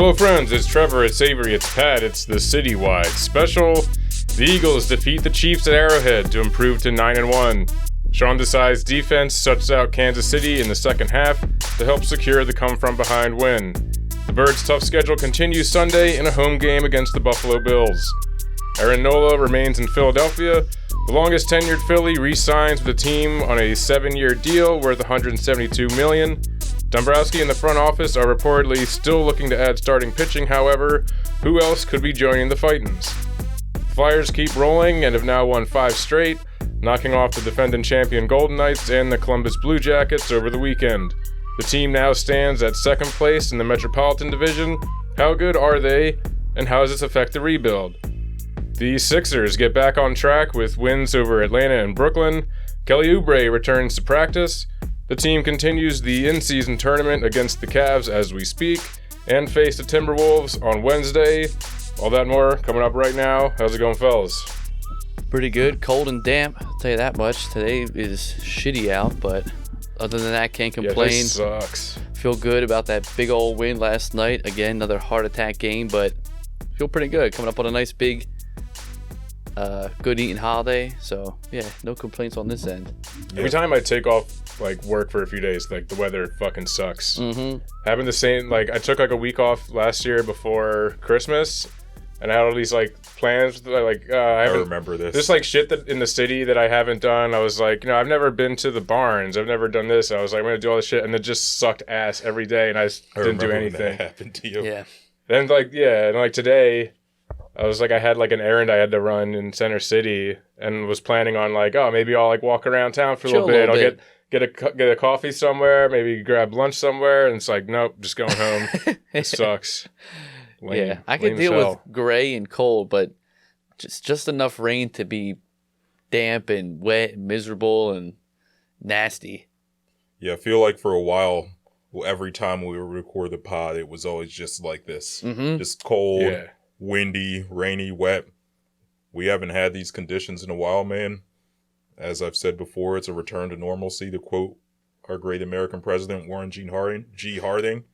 Hello friends, it's Trevor, it's Avery, it's Pat, it's the citywide special. The Eagles defeat the Chiefs at Arrowhead to improve to 9-1. Sean Desai's defense shuts out Kansas City in the second half to help secure the come-from-behind win. The Birds' tough schedule continues Sunday in a home game against the Buffalo Bills. Aaron Nola remains in Philadelphia. The longest tenured Philly re-signs with the team on a 7-year deal worth $172 million. Dombrowski and the front office are reportedly still looking to add starting pitching, however. Who else could be joining the Fightins? The Flyers keep rolling and have now won 5 straight, knocking off the defending champion Golden Knights and the Columbus Blue Jackets over the weekend. The team now stands at second place in the Metropolitan Division. How good are they, and how does this affect the rebuild? The Sixers get back on track with wins over Atlanta and Brooklyn. Kelly Oubre returns to practice. The team continues the in-season tournament against the Cavs as we speak, and face the Timberwolves on Wednesday. All that and more coming up right now. How's it going, fellas? Pretty good. Cold and damp, I'll tell you that much. Today is shitty out, but other than that, can't complain. Yeah, this sucks. Feel good about that big old win last night. Again, another heart attack game, but feel pretty good. Coming up on a nice big good eating holiday, so yeah, no complaints on this end. Every time I take off work for a few days, the weather fucking sucks. Having the same, I took a week off last year before Christmas, and I had all these plans. I remember this. This shit that in the city that I haven't done. I was I've never been to the Barns. I've never done this. I was I'm gonna do all this shit, and it just sucked ass every day, and I didn't do anything. When that happened to you. Yeah. Then today, I was I had an errand I had to run in Center City, and was planning on maybe I'll walk around town for a little bit. I'll get a coffee somewhere, maybe grab lunch somewhere, and it's nope, just going home. It sucks. Lame, yeah, I can deal with gray and cold, but just enough rain to be damp and wet and miserable and nasty. Yeah, I feel like for a while, every time we would record the pod, it was always just like this. Just cold, windy, rainy, wet. We haven't had these conditions in a while, man. As I've said before, it's a return to normalcy, to quote our great American president, Warren G. Harding.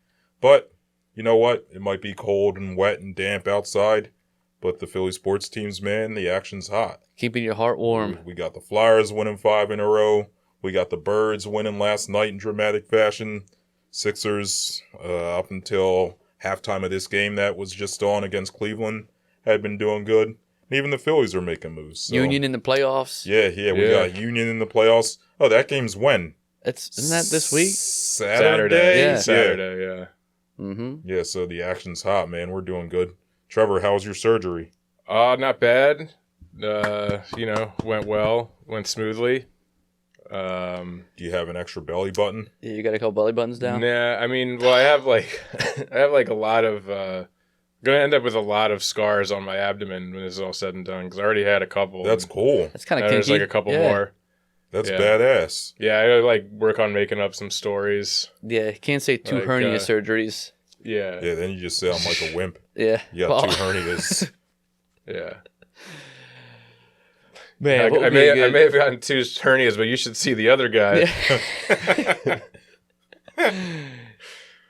But you know what? It might be cold and wet and damp outside, but the Philly sports teams, man, the action's hot. Keeping your heart warm. We got the Flyers winning 5 in a row. We got the Birds winning last night in dramatic fashion. Sixers, up until halftime of this game that was just on against Cleveland, had been doing good. And even the Phillies are making moves. So. Union in the playoffs. Yeah, we got Union in the playoffs. Oh, that game's when? Isn't that this week? Saturday? Yeah. Saturday, yeah. Yeah, so the action's hot, man. We're doing good. Trevor, how was your surgery? Not bad. Went well. Went smoothly. Do you have an extra belly button? Yeah, you got a couple belly buttons down? Nah, I have I have a lot of gonna end up with a lot of scars on my abdomen when this is all said and done, because I already had a couple. That's cool. That's kind of kinky. There's a couple more. That's badass. Yeah, I gotta work on making up some stories. Yeah, can't say 2 hernia surgeries. Yeah. Yeah, then you just say I'm like a wimp. Yeah. You got 2 hernias. Yeah. Man, I may have gotten 2 hernias, but you should see the other guy. Yeah.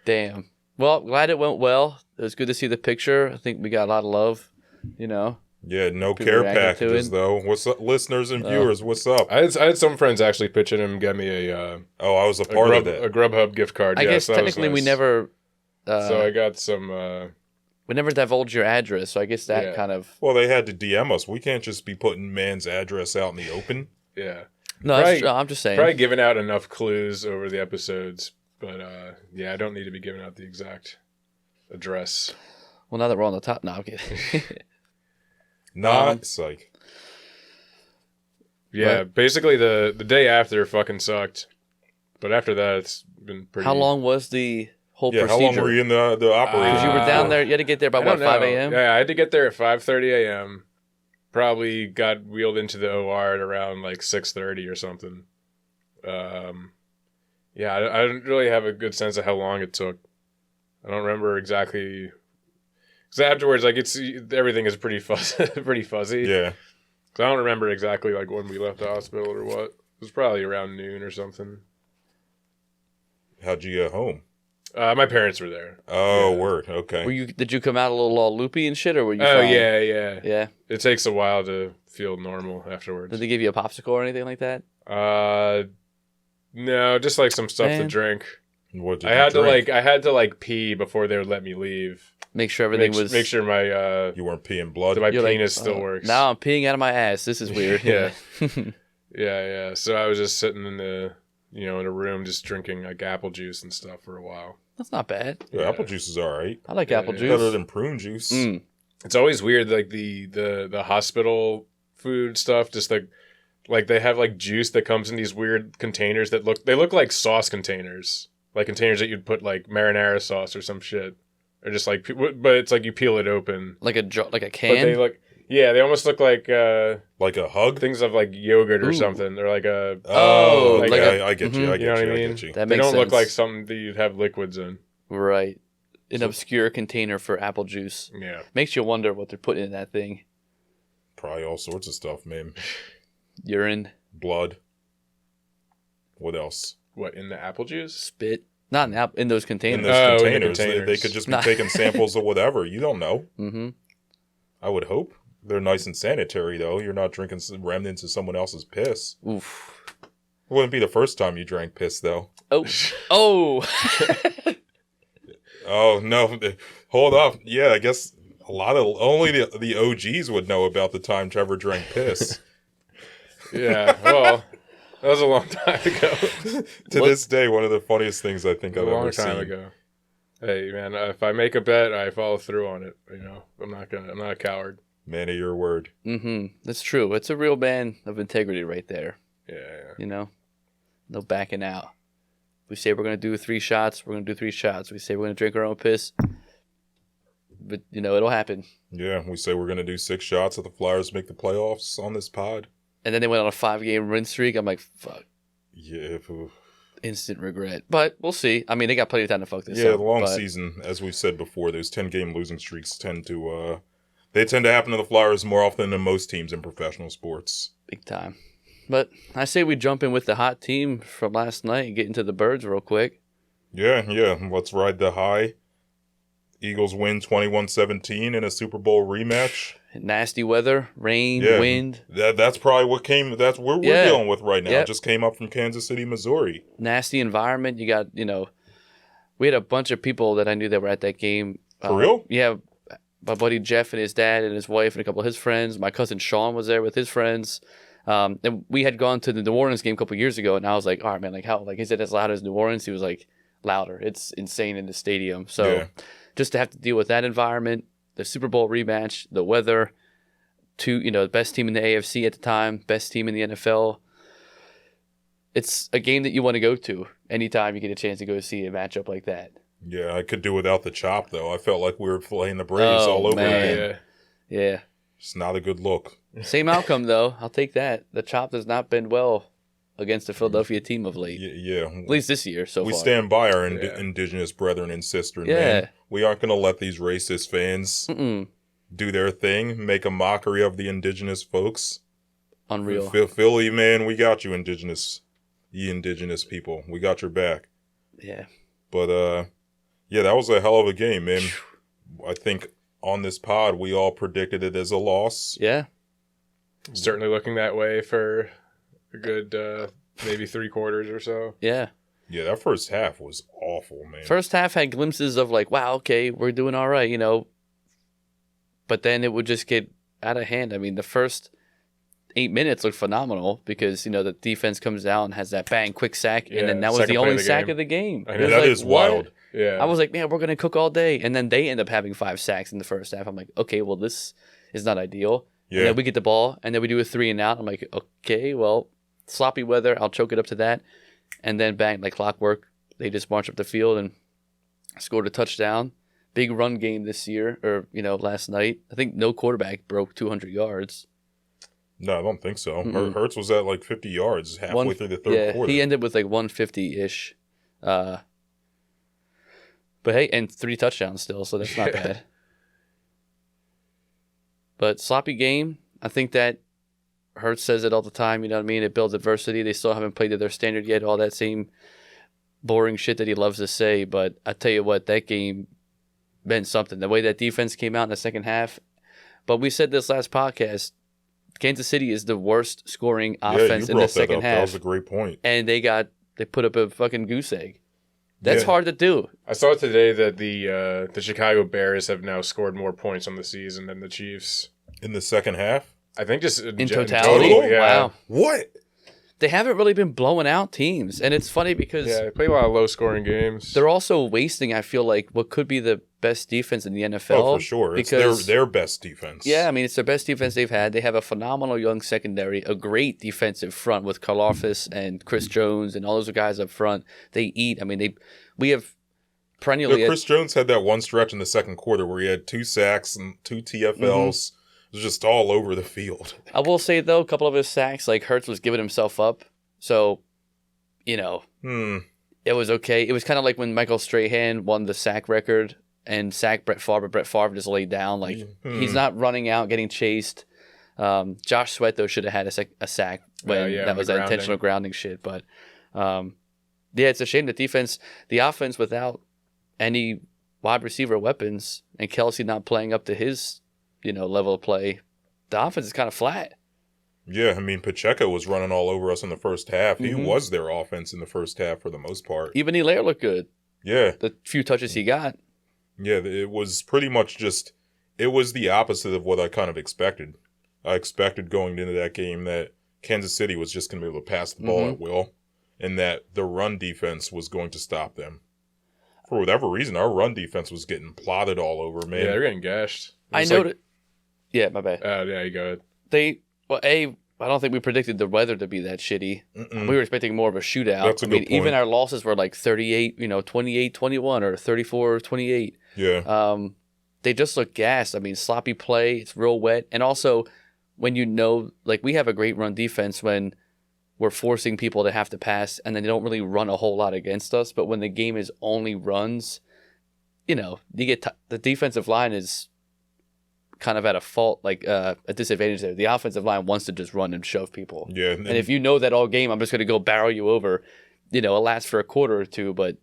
Damn. Well, glad it went well. It was good to see the picture. I think we got a lot of love, Yeah, no care packages, though. What's up, listeners and viewers? What's up? I had some friends actually pitching him, get me a... I was a part of that. A Grubhub gift card, I guess technically nice. we never... so I got some... we never divulged your address, so I guess that kind of... Well, they had to DM us. We can't just be putting man's address out in the open. Yeah. No, I'm just saying. Probably giving out enough clues over the episodes, but I don't need to be giving out the exact address. Well, now that we're on the top, I'm kidding. Psych. Yeah, basically the day after fucking sucked, but after that it's been pretty... How long was the whole procedure? How long were you in the operating? Because you were down there, you had to get there by 5 a.m.? Yeah, I had to get there at 5:30 a.m. Probably got wheeled into the OR at around 6:30 or something. I don't really have a good sense of how long it took. I don't remember exactly... Because afterwards, everything is pretty fuzzy. Yeah. I don't remember exactly when we left the hospital or what. It was probably around noon or something. How'd you get home? My parents were there. Oh, Yeah. word. Okay. Did you come out a little all loopy and shit, or were you Oh, fine? yeah. Yeah. It takes a while to feel normal afterwards. Did they give you a popsicle or anything like that? No, just like some stuff to Man. drink. What did I you had to like pee before they would let me leave. Make sure everything Make sure my You weren't peeing blood? that my You're penis like, still "Oh, works. Now I'm peeing out of my ass. This is weird. Yeah. Yeah. So I was just sitting in in a room just drinking like apple juice and stuff for a while. That's not bad. Yeah, apple juice is all right. I like Yeah, apple yeah. juice. Better than prune juice. It's always weird, like the hospital food stuff. Just like they have like juice that comes in these weird containers that look like sauce containers, like containers that you'd put like marinara sauce or some shit, or just like, but it's like you peel it open, Like a but can. they almost look like Like a hug? things of like yogurt or Ooh. something. They're like a Oh, like okay. a- I get you. Mhm. I You know get what you. I I mean? get you. That they makes don't look sense. like something that you'd have liquids in. Right. An obscure container for apple juice. Yeah. Makes you wonder what they're putting in that thing. Probably all sorts of stuff, man. Urine, Blood. What else? What, in the apple juice? spit. Not in those In containers. those Oh, in the containers. They containers. could just be Nah. taking samples of whatever. You don't know. Mm-hmm. I would hope. They're nice and sanitary, though. You're not drinking some remnants of someone else's piss. Oof. It wouldn't be the first time you drank piss, though. Oh. Oh. Oh, no. Hold up. Yeah, I guess only the OGs would know about the time Trevor drank piss. Yeah. Well, that was a long time ago. To What? this day, one of the funniest things I think A I've long ever time seen. ago. Hey man, if I make a bet, I follow through on it. I'm not a coward. Man of your word. Mm-hmm. That's true. It's a real man of integrity right there. Yeah. You know? No backing out. We say we're going to do 3 shots, we're going to do 3 shots. We say we're going to drink our own piss. But, it'll happen. Yeah, we say we're going to do 6 shots if the Flyers make the playoffs on this pod. And then they went on a 5-game win streak. I'm like, fuck. Yeah. Instant regret. But we'll see. I mean, they got plenty of time to fuck this Yeah, up. the long but season, as we've said before, those 10-game losing streaks tend to happen to the Flyers more often than most teams in professional sports. Big time. But I say we jump in with the hot team from last night and get into the Birds real quick. Yeah. Let's ride the high. Eagles win 21-17 in a Super Bowl rematch. Nasty weather, rain, Yeah. wind. That's probably what that's what we're Yeah. dealing with right now. Yep. Just came up from Kansas City, Missouri. Nasty environment. You got, we had a bunch of people that I knew that were at that game. For real? Yeah. My buddy Jeff and his dad and his wife and a couple of his friends. My cousin Sean was there with his friends. And we had gone to the New Orleans game a couple of years ago, and I was like, all right, man, like how, like, is it as loud as New Orleans? He was like, louder. It's insane in the stadium. So Yeah. just to have to deal with that environment, the Super Bowl rematch, the weather, the best team in the AFC at the time, best team in the NFL. It's a game that you want to go to anytime you get a chance to go see a matchup like that. Yeah, I could do without the chop, though. I felt like we were playing the Braves all over man. again. Yeah. It's not a good look. Same outcome, though. I'll take that. The chop has not been well against the Philadelphia team of late. Yeah. At least this year so We far. stand by our Yeah. indigenous brethren and sisters, Yeah. man. We aren't going to let these racist fans Mm-mm. do their thing, make a mockery of the indigenous folks. Unreal. Philly, man, we got you, indigenous people. We got your back. Yeah. But, yeah, that was a hell of a game, man. I think on this pod, we all predicted it as a loss. Yeah. Certainly looking that way for a good maybe 3 quarters or so. Yeah. Yeah, that first half was awful, man. First half had glimpses of like, wow, okay, we're doing all right, But then it would just get out of hand. I mean, the first 8 minutes looked phenomenal because, the defense comes down and has that bang, quick sack. Yeah, and then that was second the play only of the sack game. of the game. I It know. was that like, is what? wild. Yeah. I was like, man, we're going to cook all day. And then they end up having 5 sacks in the first half. I'm like, okay, well, this is not ideal. Yeah. And then we get the ball, and then we do a 3 and out. I'm like, okay, well, sloppy weather. I'll choke it up to that. And then bang, like clockwork, they just march up the field and scored a touchdown. Big run game this year, or, last night. I think no quarterback broke 200 yards. No, I don't think so. Mm-mm. Hertz was at like 50 yards halfway through the third quarter. He ended with like 150-ish. But hey, and 3 touchdowns still, so that's not bad. But sloppy game. I think that Hertz says it all the time, you know what I mean? It builds adversity. They still haven't played to their standard yet. All that same boring shit that he loves to say, but I tell you what, that game meant something. The way that defense came out in the second half. But we said this last podcast, Kansas City is the worst scoring offense in the second half. That was a great point. And they put up a fucking goose egg. That's hard to do. I saw today that the Chicago Bears have now scored more points on the season than the Chiefs. In the second half? I think just in totality? Total? Yeah. Wow. What? They haven't really been blowing out teams. And it's funny because they play a lot of low-scoring games. They're also wasting, I feel like, what could be the best defense in the NFL. Oh, for sure. It's their best defense. Yeah, I mean, it's their best defense they've had. They have a phenomenal young secondary, a great defensive front with Karlaftis and Chris Jones and all those guys up front. They eat. I mean, we have perennially... Chris Jones had that one stretch in the second quarter where he had 2 sacks and 2 TFLs. Mm-hmm. It was just all over the field. I will say, though, a couple of his sacks, like Hurts was giving himself up. So, you know, it was okay. It was kind of like when Michael Strahan won the sack record and sacked Brett Favre, but Brett Favre just laid down. Like, he's not running out, getting chased. Josh Sweat, though, should have had a sack when that was that intentional grounding shit. But, it's a shame the offense without any wide receiver weapons and Kelsey not playing up to his, level of play, the offense is kind of flat. Yeah, I mean, Pacheco was running all over us in the first half. Mm-hmm. He was their offense in the first half for the most part. Even Hilaire looked good. Yeah. The few touches he got. Yeah, it was pretty much it was the opposite of what I kind of expected. I expected going into that game that Kansas City was just going to be able to pass the ball at will and that the run defense was going to stop them. For whatever reason, our run defense was getting plotted all over, man. Yeah, they're getting gashed. I noticed. Yeah, my bad. Yeah, you go ahead. I don't think we predicted the weather to be that shitty. Mm-mm. We were expecting more of a shootout. That's a good point. Even our losses were like 38, 28-21 or 34-28. Yeah. They just look gassed. I mean, sloppy play. It's real wet. And also, when we have a great run defense when we're forcing people to have to pass and then they don't really run a whole lot against us. But when the game is only runs, you get the defensive line is kind of at a fault, a disadvantage there. The offensive line wants to just run and shove people. Yeah. And if you know that all game, I'm just going to go barrel you over, it lasts for a quarter or two, but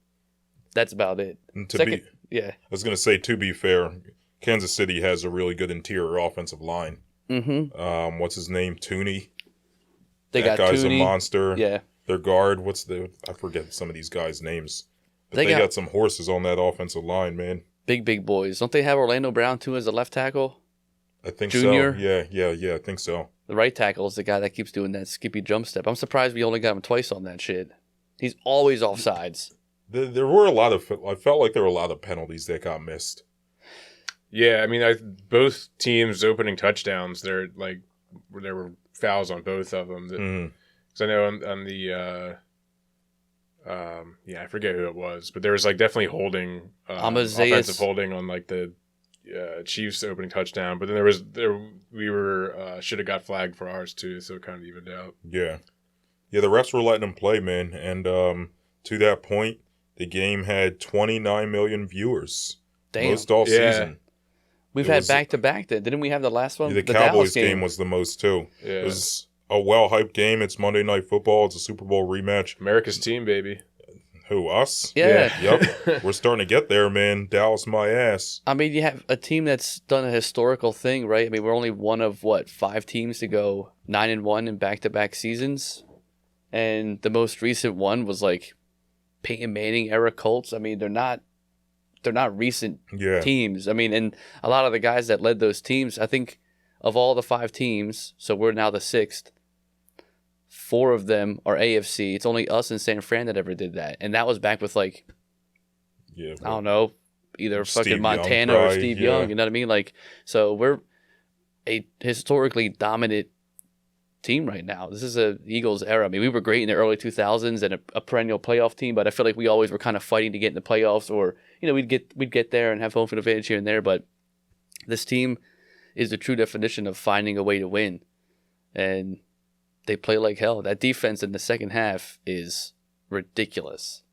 that's about it. I was going to say, to be fair, Kansas City has a really good interior offensive line. Mm-hmm. What's his name? Tooney. That guy's Tooney. A monster. Yeah. Their guard, I forget some of these guys' names. But they got some horses on that offensive line, man. Big boys. Don't they have Orlando Brown, too, as a left tackle? I think Junior? So. Yeah, I think so. The right tackle is the guy that keeps doing that skippy jump step. I'm surprised we only got him twice on that shit. He's always offsides. There were I felt like there were a lot of penalties that got missed. Yeah, I mean, both teams' opening touchdowns, there were fouls on both of them. Because I know on the, I forget who it was, but there was definitely holding, offensive holding on the Chiefs opening touchdown. But then we should have got flagged for ours too, so it kind of evened out. Yeah, the refs were letting them play, man, and to that point, the game had 29 million viewers. Damn. Most all season. We've had back-to-back then. Didn't we have the last one? The Cowboys game was the most, too. Yeah. It was a well-hyped game. It's Monday Night Football. It's a Super Bowl rematch. America's team, baby. Who, us? Yeah. Yep. We're starting to get there, man. Dallas my ass. I mean, you have a team that's done a historical thing, right? I mean, we're only one of, 5 teams to go 9-1 in back-to-back seasons? And the most recent one was, Peyton Manning-era Colts. I mean, they're not recent teams. I mean, and a lot of the guys that led those teams, I think of all the 5 teams, so we're now the 6th, 4 of them are AFC. It's only us and San Fran that ever did that. And that was back with I don't know, either Steve fucking Montana Young, or Steve Young. You know what I mean? So we're a historically dominant team right now. This is a Eagles era. I mean, we were great in the early 2000s and a perennial playoff team, but I feel like we always were kind of fighting to get in the playoffs, or we'd get there and have home field advantage here and there. But this team is the true definition of finding a way to win, and they play like hell. That defense in the second half is ridiculous.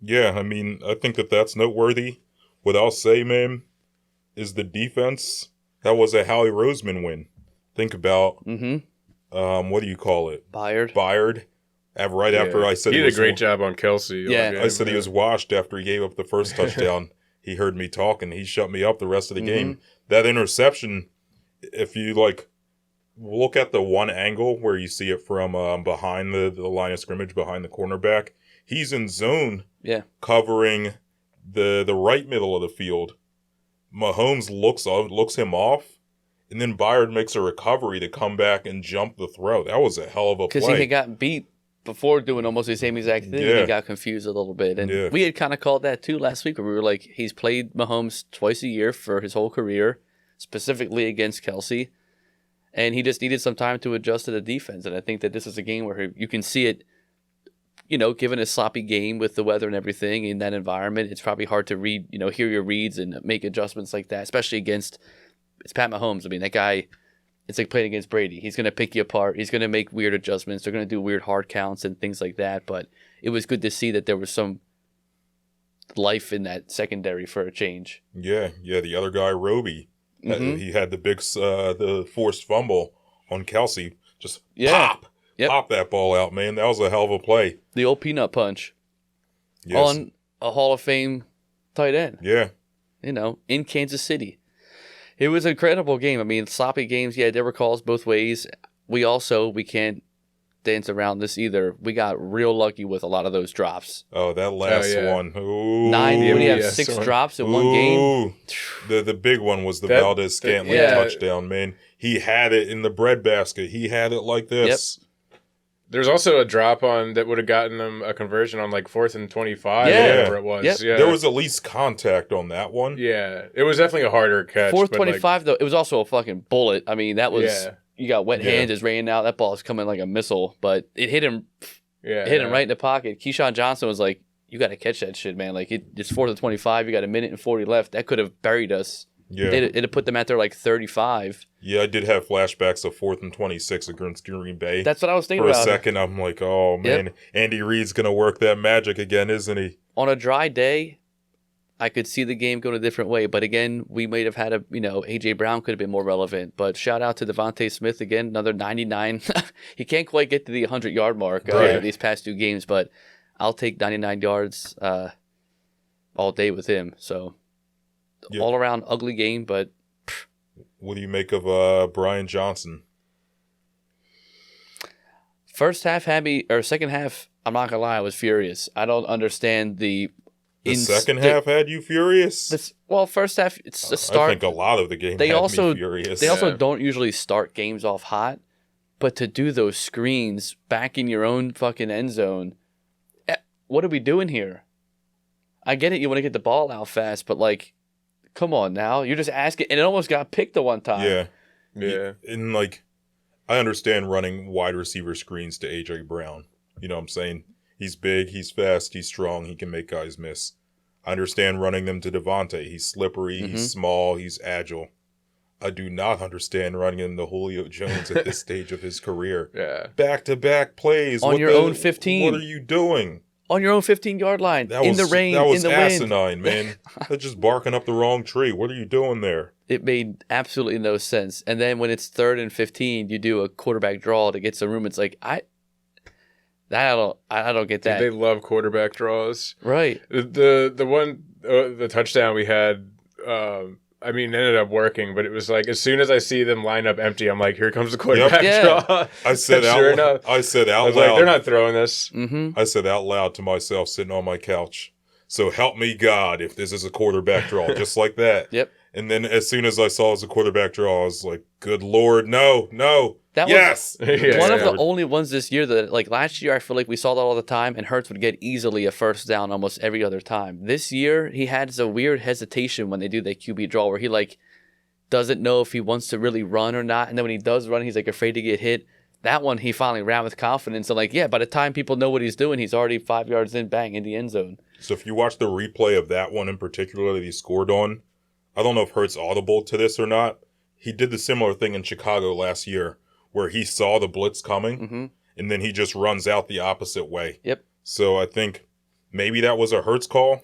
Yeah, I mean, I think that's noteworthy. What I'll say, man, is the defense. That was a Howie Roseman win. Think about. Mm-hmm. What do you call it? Byard. After I said he did a great job on Kelsey. Yeah. I said he was washed after he gave up the first touchdown. He heard me talking. He shut me up the rest of the game. That interception, if you look at the one angle where you see it from behind the line of scrimmage, behind the cornerback, he's in zone covering the right middle of the field. Mahomes looks him off, and then Byard makes a recovery to come back and jump the throw. That was a hell of a play. Because he had gotten beat before doing almost the same exact thing, and he got confused a little bit. And we had kind of called that too last week, where we were like, he's played Mahomes twice a year for his whole career, specifically against Kelsey, and he just needed some time to adjust to the defense. And I think that this is a game where you can see it, given a sloppy game with the weather and everything in that environment, it's probably hard to read, hear your reads and make adjustments like that, especially against, it's Pat Mahomes. I mean, that guy, it's like playing against Brady. He's going to pick you apart. He's going to make weird adjustments. They're going to do weird hard counts and things like that. But it was good to see that there was some life in that secondary for a change. Yeah. The other guy, Roby, he had the big, the forced fumble on Kelsey. Just pop that ball out, man. That was a hell of a play. The old peanut punch on a Hall of Fame tight end. Yeah. In Kansas City. It was an incredible game. I mean, sloppy games, there were calls both ways. We can't dance around this either. We got real lucky with a lot of those drops. Oh, that last one. Ooh. 9, when you have 6 drops in one game. The big one was the Valdez-Scantling touchdown, man. He had it in the breadbasket. He had it like this. Yep. There's also a drop on that would have gotten them a conversion on 4th and 25, whatever it was. Yep. Yeah. There was at least contact on that one. Yeah. It was definitely a harder catch. 4th 25, though, it was also a fucking bullet. I mean, that was... Yeah. You got wet hands, it's raining out. That ball is coming like a missile, but it hit him. It hit him right in the pocket. Keyshawn Johnson was like, "You got to catch that shit, man! It's 4th and 25. You got a minute and 40 left. That could have buried us. Yeah, it'd put them at their 35. Yeah, I did have flashbacks of 4th and 26 against Green Bay. That's what I was thinking about. For a second, I'm like, oh man, Andy Reid's gonna work that magic again, isn't he? On a dry day, I could see the game going a different way, but again, we might have had A.J. Brown could have been more relevant. But shout out to Devontae Smith again, another 99. He can't quite get to the 100-yard mark these past 2 games, but I'll take 99 yards all day with him. So all around ugly game, but what do you make of Brian Johnson? First half had me, or second half, I'm not gonna lie, I was furious. I don't understand the second half had you furious? First half, it's a start. I think a lot of the game had me furious. They also don't usually start games off hot, but to do those screens back in your own fucking end zone, what are we doing here? I get it, you want to get the ball out fast, but come on now. You're just asking, and it almost got picked the one time. Yeah. And I understand running wide receiver screens to A.J. Brown. You know what I'm saying? He's big, he's fast, he's strong, he can make guys miss. I understand running them to Devontae. He's slippery, he's small, he's agile. I do not understand running them to Julio Jones at this stage of his career. Yeah. Back-to-back plays. On your own 15. What are you doing? On your own 15-yard line, in the rain, in the wind. That was asinine, man. That's just barking up the wrong tree. What are you doing there? It made absolutely no sense. And then when it's 3rd and 15, you do a quarterback draw to get some room. It's I don't get that. Dude, they love quarterback draws, right? The touchdown we had, ended up working, but it was as soon as I see them line up empty, I'm like, here comes the quarterback draw. I said out loud. I was like, they're not throwing this. Mm-hmm. I said out loud to myself, sitting on my couch. So help me God, if this is a quarterback draw, just like that. Yep. And then as soon as I saw it was a quarterback draw, I was like, good Lord, no. That yes. Was one of the only ones this year that, last year, I feel like we saw that all the time, and Hurts would get easily a first down almost every other time. This year, he had a weird hesitation when they do that QB draw where he, doesn't know if he wants to really run or not. And then when he does run, he's, afraid to get hit. That one, he finally ran with confidence. And, by the time people know what he's doing, he's already 5 yards in, bang, in the end zone. So if you watch the replay of that one in particular that he scored on, I don't know if Hurts audible to this or not. He did the similar thing in Chicago last year where he saw the blitz coming, and then he just runs out the opposite way. Yep. So I think maybe that was a Hurts call.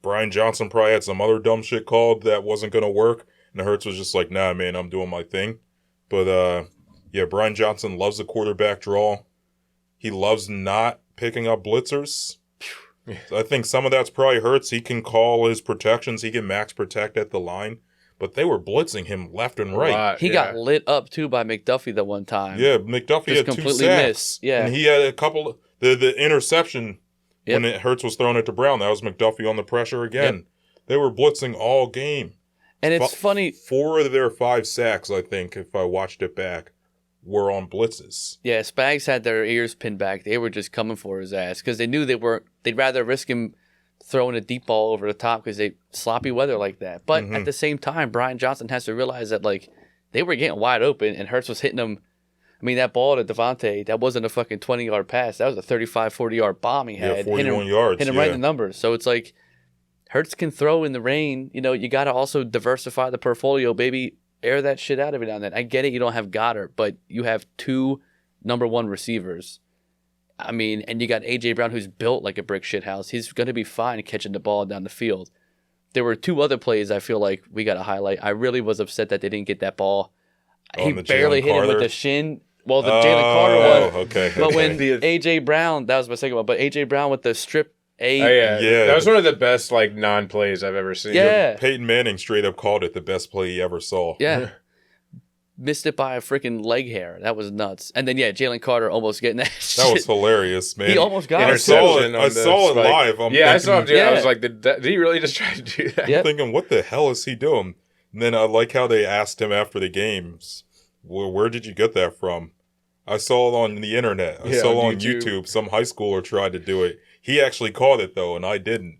Brian Johnson probably had some other dumb shit called that wasn't going to work, and Hurts was just like, nah, man, I'm doing my thing. But, Brian Johnson loves the quarterback draw. He loves not picking up blitzers. I think some of that's probably hurts. He can call his protections. He can max protect at the line. But they were blitzing him left and right. He got lit up, too, by McDuffie the one time. Yeah, McDuffie had 2 sacks. Missed. Yeah. And he had a couple... The interception when Hurts was throwing it to Brown, that was McDuffie on the pressure again. Yep. They were blitzing all game. And it's funny. 4 of their 5 sacks, I think, if I watched it back, were on blitzes. Yeah, Spags had their ears pinned back. They were just coming for his ass because they knew they'd rather risk him throwing a deep ball over the top because they sloppy weather like that. But at the same time, Brian Johnson has to realize that like they were getting wide open and Hurts was hitting them. I mean, that ball to Devontae, that wasn't a fucking 20-yard pass. That was a 35, 40-yard bomb he had. 41 yards. Hit him right in the numbers. So it's like Hurts can throw in the rain. You know, you got to also diversify the portfolio, baby. Air that shit out every now and then. I get it, you don't have Goddard, but you have 2 number 1 receivers. I mean, and you got A.J. Brown, who's built like a brick shit house. He's going to be fine catching the ball down the field. There were 2 other plays I feel like we got to highlight. I really was upset that they didn't get that ball. He barely hit him with the shin. Well, the Jalen Carter one. Okay. But when A.J. Brown, that was my second one, but A.J. Brown with the strip A. Yeah. That was one of the best like non-plays I've ever seen. Yeah. Peyton Manning straight up called it the best play he ever saw. Yeah. Missed it by a freaking leg hair. That was nuts. And then, Jalen Carter almost getting that shit. That was hilarious, man. He almost got it. I saw it live. I saw him do it. I was like, did he really just try to do that? I'm thinking, what the hell is he doing? And then I like how they asked him after the games, well, where did you get that from? I saw it on the internet. I saw it on YouTube. Some high schooler tried to do it. He actually caught it, though, and I didn't.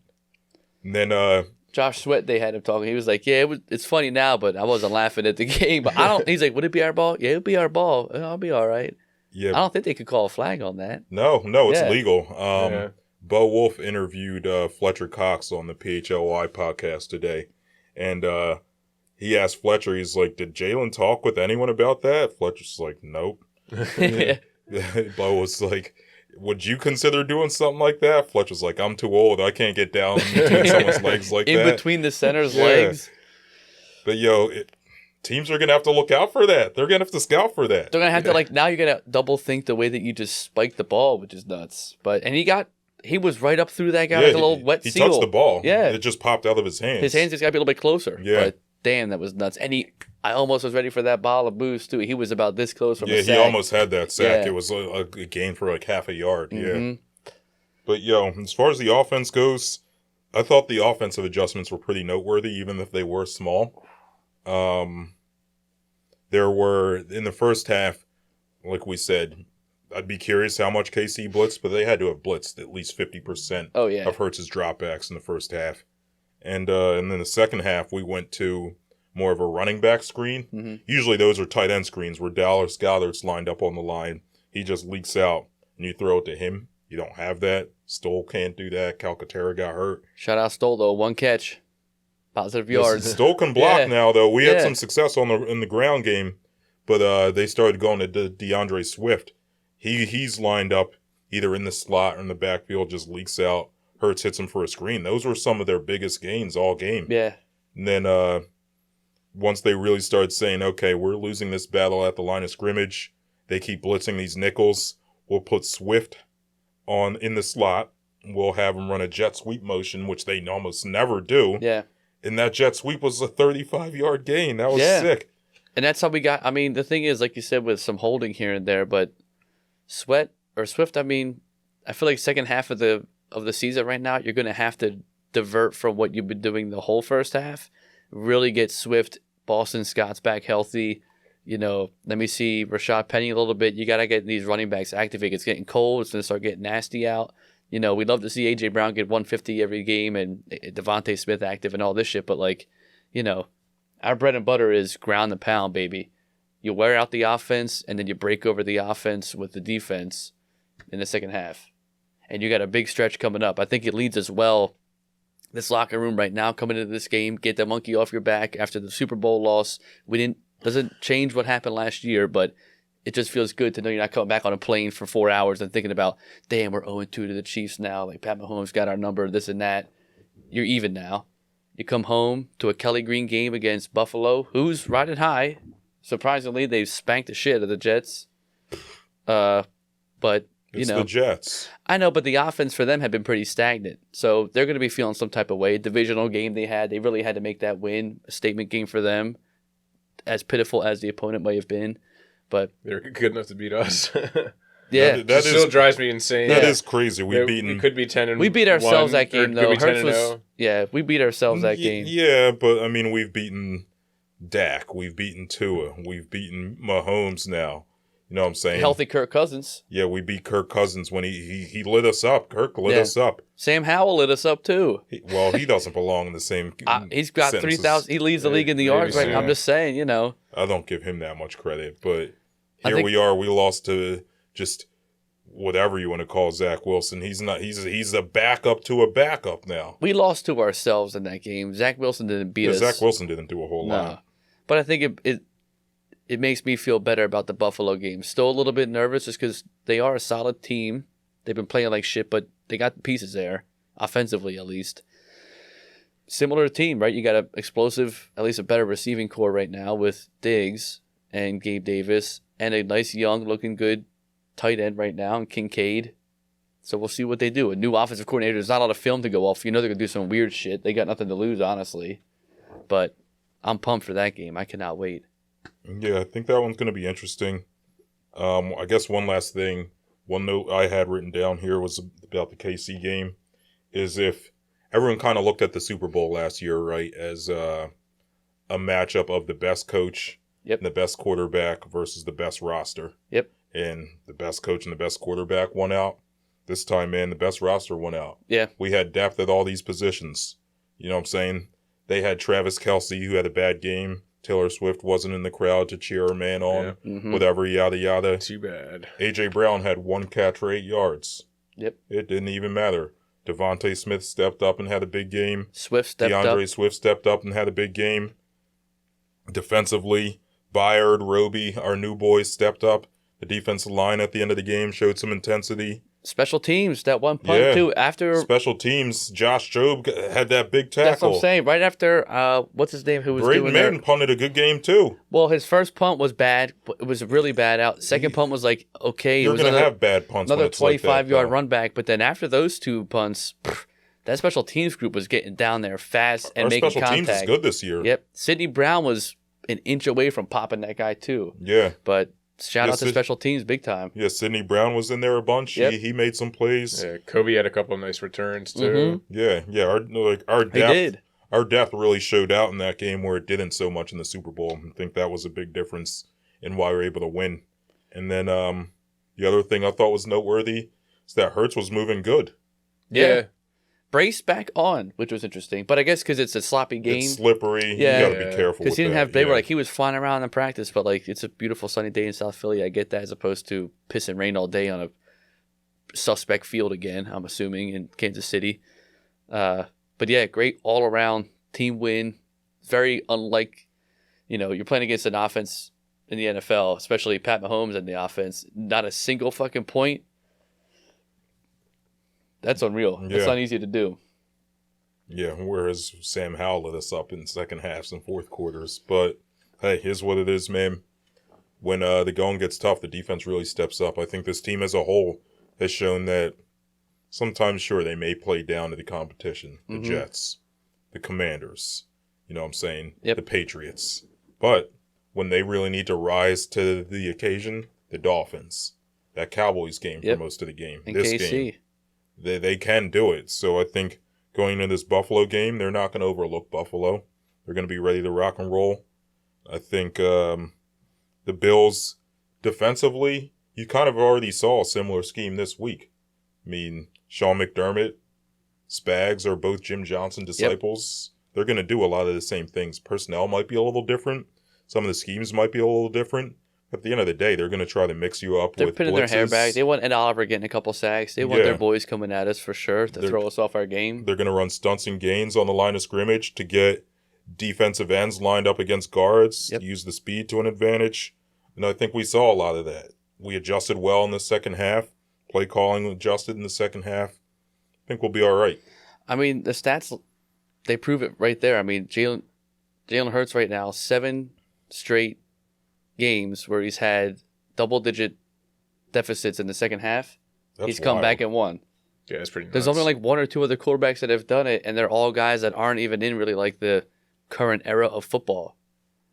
And then... Josh Sweat, they had him talking. He was like, it's funny now, but I wasn't laughing at the game. But he's like, would it be our ball? Yeah, it'll be our ball. I'll be all right. Yeah. I don't think they could call a flag on that. No, it's legal. Bo Wolf interviewed Fletcher Cox on the PHLY podcast today. And he asked Fletcher, he's like, did Jalen talk with anyone about that? Fletcher's like, nope. Bo was like, would you consider doing something like that? Fletcher's like, I'm too old. I can't get down between someone's legs like In that. between the center's legs. But, teams are going to have to look out for that. They're going to have to scout for that. They're going to have to, now you're going to double think the way that you just spiked the ball, which is nuts. And he was right up through that guy like a little wet seal. He touched the ball. Yeah. It just popped out of his hands. His hands just got to be a little bit closer. Yeah. But damn, that was nuts. And I almost was ready for that ball of boost, too. He was about this close from a sack. Yeah, he almost had that sack. It was a gain for like half a yard. Yeah. But, as far as the offense goes, I thought the offensive adjustments were pretty noteworthy, even if they were small. There were, in the first half, like we said, I'd be curious how much KC blitzed, but they had to have blitzed at least 50% of Hurts' dropbacks in the first half. And then the second half, we went to more of a running back screen. Usually those are tight end screens where Dallas Goddard's lined up on the line. He just leaks out, and you throw it to him. You don't have that. Stoll can't do that. Calcaterra got hurt. Shout out Stoll, though. 1 catch. Positive yards. Stoll can block now, though. We had some success in the ground game, but they started going to DeAndre Swift. He's lined up either in the slot or in the backfield, just leaks out. Hurts hits him for a screen. Those were some of their biggest gains all game. Yeah. And then once they really started saying, okay, we're losing this battle at the line of scrimmage, they keep blitzing these nickels. We'll put Swift in the slot. We'll have him run a jet sweep motion, which they almost never do. Yeah. And that jet sweep was a 35-yard gain. That was sick. And that's how we got. I mean, the thing is, like you said, with some holding here and there, but Swift, I mean, I feel like second half of the season right now, you're going to have to divert from what you've been doing the whole first half. Really get Swift, Boston Scott's back healthy. Let me see Rashad Penny a little bit. You got to get these running backs activated. It's getting cold. It's going to start getting nasty out. We'd love to see A.J. Brown get 150 every game and Devontae Smith active and all this shit. But, our bread and butter is ground and pound, baby. You wear out the offense, and then you break over the offense with the defense in the second half. And you got a big stretch coming up. I think it leads as well. This locker room right now coming into this game, get the monkey off your back after the Super Bowl loss. Doesn't change what happened last year, but it just feels good to know you're not coming back on a plane for 4 hours and thinking about, damn, we're 0-2 to the Chiefs now. Like, Pat Mahomes got our number, this and that. You're even now. You come home to a Kelly Green game against Buffalo, who's riding high. Surprisingly, they've spanked the shit out of the Jets. But It's the Jets. I know, but the offense for them had been pretty stagnant. So they're going to be feeling some type of way. Divisional game they had. They really had to make that win. A statement game for them, as pitiful as the opponent may have been. But they're good enough to beat us. Yeah. That still drives me insane. That is crazy. We could be 10-1. We beat ourselves that game, though. Hurts was, yeah, we beat ourselves that game. Yeah, but, I mean, we've beaten Dak. We've beaten Tua. We've beaten Mahomes now. You know what I'm saying? Healthy Kirk Cousins. Yeah, we beat Kirk Cousins when he lit us up. Kirk lit us up. Sam Howell lit us up, too. He doesn't belong in the same he's got 3,000. He leads the league in the yards right now. I'm just saying, you know. I don't give him that much credit, but we are. We lost to just whatever you want to call Zach Wilson. He's not. He's a backup to a backup now. We lost to ourselves in that game. Zach Wilson didn't beat us. Zach Wilson didn't do a whole lot. But I think it makes me feel better about the Buffalo game. Still a little bit nervous just because they are a solid team. They've been playing like shit, but they got the pieces there, offensively at least. Similar team, right? You got an explosive, at least a better receiving core right now with Diggs and Gabe Davis and a nice young looking good tight end right now and Kincaid. So we'll see what they do. A new offensive coordinator. There's not a lot of film to go off. You know they're going to do some weird shit. They got nothing to lose, honestly. But I'm pumped for that game. I cannot wait. Yeah, I think that one's going to be interesting. I guess one last thing, one note I had written down here was about the KC game, is if everyone kind of looked at the Super Bowl last year, right, as a matchup of the best coach and the best quarterback versus the best roster. Yep. And the best coach and the best quarterback won out. This time, man, the best roster won out. Yeah. We had depth at all these positions. You know what I'm saying? They had Travis Kelce, who had a bad game. Taylor Swift wasn't in the crowd to cheer her man on, whatever, yada, yada. Too bad. A.J. Brown had 1 catch for 8 yards. Yep. It didn't even matter. Devontae Smith stepped up and had a big game. Swift stepped up. DeAndre Swift stepped up and had a big game. Defensively, Byard, Roby, our new boys stepped up. The defensive line at the end of the game showed some intensity. Special teams, that one punt, too. After special teams, Josh Jobe had that big tackle. That's what I'm saying. Right after, what's his name, who was Braden doing Mann that? punted a good game, too. Well, his first punt was bad. It was really bad out. Second punt was like, okay. You're going to have bad punts. Another 25-yard run back. But then after those 2 punts, that special teams group was getting down there fast and making contact. Our special teams is good this year. Yep. Sidney Brown was an inch away from popping that guy, too. Yeah. But shout out to special teams big time. Yeah, Sidney Brown was in there a bunch. Yep. He made some plays. Yeah, Kobe had a couple of nice returns too. Yeah. Our depth really showed out in that game where it didn't so much in the Super Bowl. I think that was a big difference in why we were able to win. And then the other thing I thought was noteworthy is that Hurts was moving good. Yeah. Brace back on, which was interesting. But I guess because it's a sloppy game. It's slippery. Yeah. You got to be careful with that. They were like, he was flying around in practice, but like, it's a beautiful sunny day in South Philly. I get that, as opposed to piss and rain all day on a suspect field again, I'm assuming, in Kansas City. But yeah, great all-around team win. Very unlike, you're playing against an offense in the NFL, especially Pat Mahomes in the offense. Not a single fucking point. That's unreal. Yeah. That's not easy to do. Yeah, whereas Sam Howell lit us up in second halves and fourth quarters. But, hey, here's what it is, man. When the going gets tough, the defense really steps up. I think this team as a whole has shown that sometimes, sure, they may play down to the competition. The Jets, the Commanders, you know what I'm saying? Yep. The Patriots. But when they really need to rise to the occasion, the Dolphins. That Cowboys game for most of the game. And this KC. game. They can do it. So I think going into this Buffalo game, they're not going to overlook Buffalo. They're going to be ready to rock and roll. I think the Bills, defensively, you kind of already saw a similar scheme this week. I mean, Sean McDermott, Spags are both Jim Johnson disciples. Yep. They're going to do a lot of the same things. Personnel might be a little different. Some of the schemes might be a little different. At the end of the day, they're going to try to mix you up with blitzes. They're pinning their hair back. They want Ed Oliver getting a couple sacks. They want their boys coming at us for sure to throw us off our game. They're going to run stunts and gains on the line of scrimmage to get defensive ends lined up against guards, use the speed to an advantage. And I think we saw a lot of that. We adjusted well in the second half. Play calling adjusted in the second half. I think we'll be all right. I mean, the stats, they prove it right there. I mean, Jalen Hurts right now, 7 straight games where he's had double-digit deficits in the second half. He's come back and won. Yeah, it's pretty nuts. There's only like one or two other quarterbacks that have done it, and they're all guys that aren't even in really like the current era of football.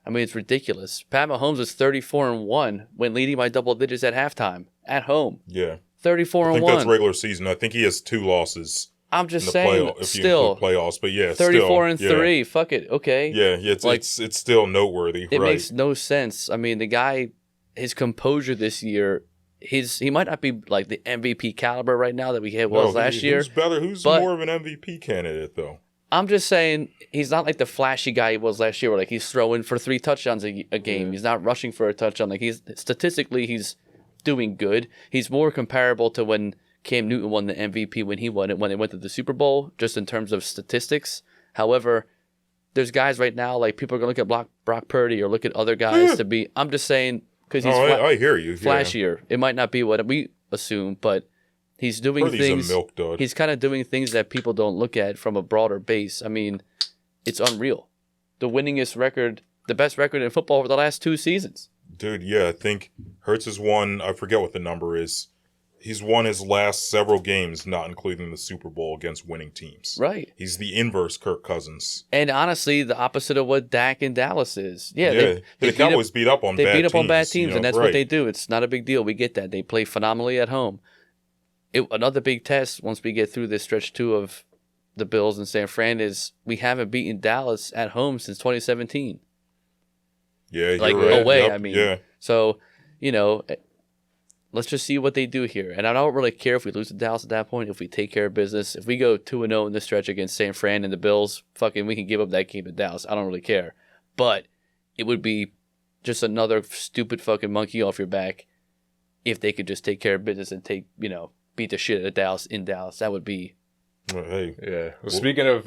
I mean, it's ridiculous. Pat Mahomes was 34-1 when leading by double digits at halftime at home. Yeah, 34-1. I think that's regular season. I think he has 2 losses. I'm just saying, still playoffs, but yeah, 34-3. Fuck it, okay. Yeah, it's still noteworthy. It makes no sense. I mean, the guy, his composure this year, he might not be like the MVP caliber right now that was last year. Who's better? Who's more of an MVP candidate though? I'm just saying he's not like the flashy guy he was last year, where like he's throwing for 3 touchdowns a game. Yeah. He's not rushing for a touchdown. Like he's doing good. He's more comparable to when Cam Newton won the MVP when he won it, when they went to the Super Bowl, just in terms of statistics. However, there's guys right now, like people are going to look at Brock Purdy or look at other guys to be, I'm just saying, because he's I hear you. flashier. Yeah. It might not be what we assume, but he's doing things. A milk dud. He's kind of doing things that people don't look at from a broader base. I mean, it's unreal. The winningest record, the best record in football over the last 2 seasons. Dude, yeah, I think Hurts has won, I forget what the number is. He's won his last several games, not including the Super Bowl, against winning teams. Right. He's the inverse Kirk Cousins. And honestly, the opposite of what Dak and Dallas is. Yeah, the Cowboys beat up on bad teams. They beat up on bad teams, and that's what they do. It's not a big deal. We get that. They play phenomenally at home. Another big test, once we get through this stretch 2 of the Bills and San Fran, is we haven't beaten Dallas at home since 2017. Yeah, like right. away, Yep. I mean. Yeah. So, let's just see what they do here. And I don't really care if we lose to Dallas at that point, if we take care of business. If we go 2-0 in this stretch against San Fran and the Bills, fucking we can give up that game to Dallas. I don't really care. But it would be just another stupid fucking monkey off your back if they could just take care of business and beat the shit out of Dallas in Dallas. That would be... Well, hey. Yeah. Well, speaking of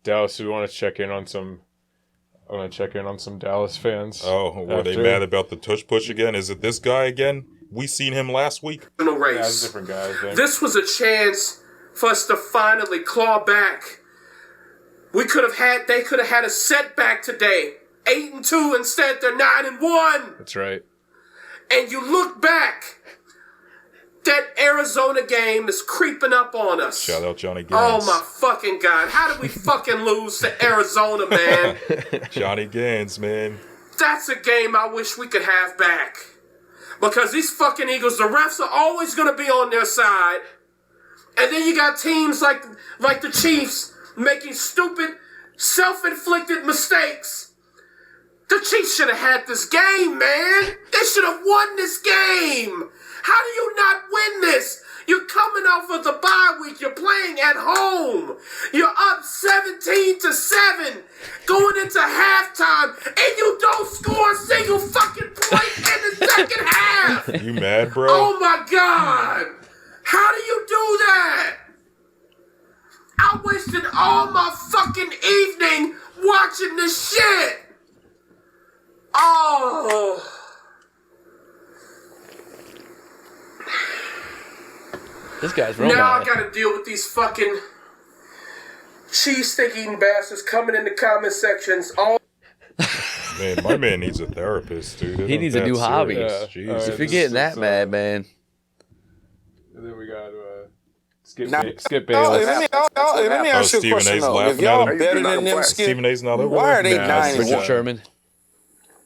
Dallas, we want to check in on some... I want to check in on some Dallas fans. Oh, were they mad about the tush push again? Is it this guy again? We seen him last week. No race. Yeah, it's a different guy, I think. This was a chance for us to finally claw back. They could have had a setback today. 8-2 instead they're 9-1. That's right. And you look back, that Arizona game is creeping up on us. Shout out Johnny Gaines. Oh my fucking God. How did we fucking lose to Arizona, man? Johnny Gaines, man. That's a game I wish we could have back. Because these fucking Eagles, the refs are always going to be on their side. And then you got teams like the Chiefs making stupid, self-inflicted mistakes. The Chiefs should have had this game, man. They should have won this game. How do you not win this? You're coming off of the bye week. You're playing at home. You're up 17-7 going into halftime, and you don't score a single fucking point in the second half. You mad, bro? Oh my God. How do you do that? I wasted all my fucking evening watching this shit. Oh. This guy's real Now mad. I gotta deal with these fucking cheese stick eating bastards coming in the comment sections. Man, my man needs a therapist, dude. He needs a new hobby. Yeah. Jesus. If you're getting that mad, man. And then we got Skip Let Bayless. me ask you a Stephen question, A's though. If laughing y'all at him. better than them, Skip, Stephen A's not over why are they there? 9-1? Richard Sherman.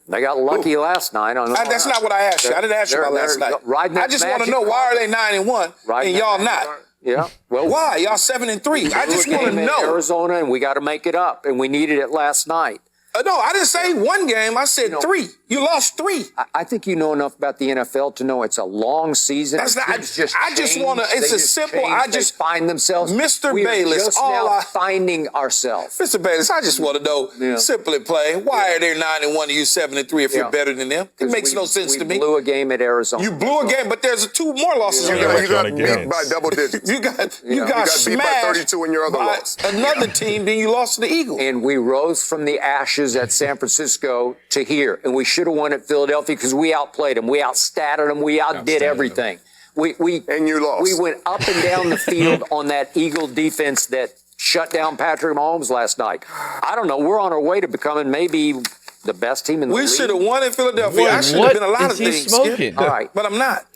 They got lucky last night. That's not what I asked you. I didn't ask you about last night. I just want to know, why are they 9-1 and y'all not? Yeah. Well, why? Y'all 7-3. I just want to know. Arizona, and we got to make it up, and we needed it last night. No, I didn't say one game. I said 3. You lost 3. I think you know enough about the NFL to know it's a long season. That's not. I just want to. It's a simple. They find themselves. Mr. We Bayless. are just now finding ourselves. Mr. Bayless, I just want to know, simply plain, why are they 9-1 and you 7-3 if you're better than them? It makes no sense to me. We blew a game at Arizona. You blew a game, but there's 2 more losses. You got beat by double digits. You got smashed beat by 32 in your other loss. Another team, then you lost to the Eagles. And we rose from the ashes at San Francisco to here. And we should have won at Philadelphia because we outplayed them. We outstatted them. We outdid everything. And you lost. We went up and down the field on that Eagle defense that shut down Patrick Mahomes last night. I don't know. We're on our way to becoming maybe the best team in the league. We should have won in Philadelphia. I should have been a lot of things. Smoking? All right. But I'm not.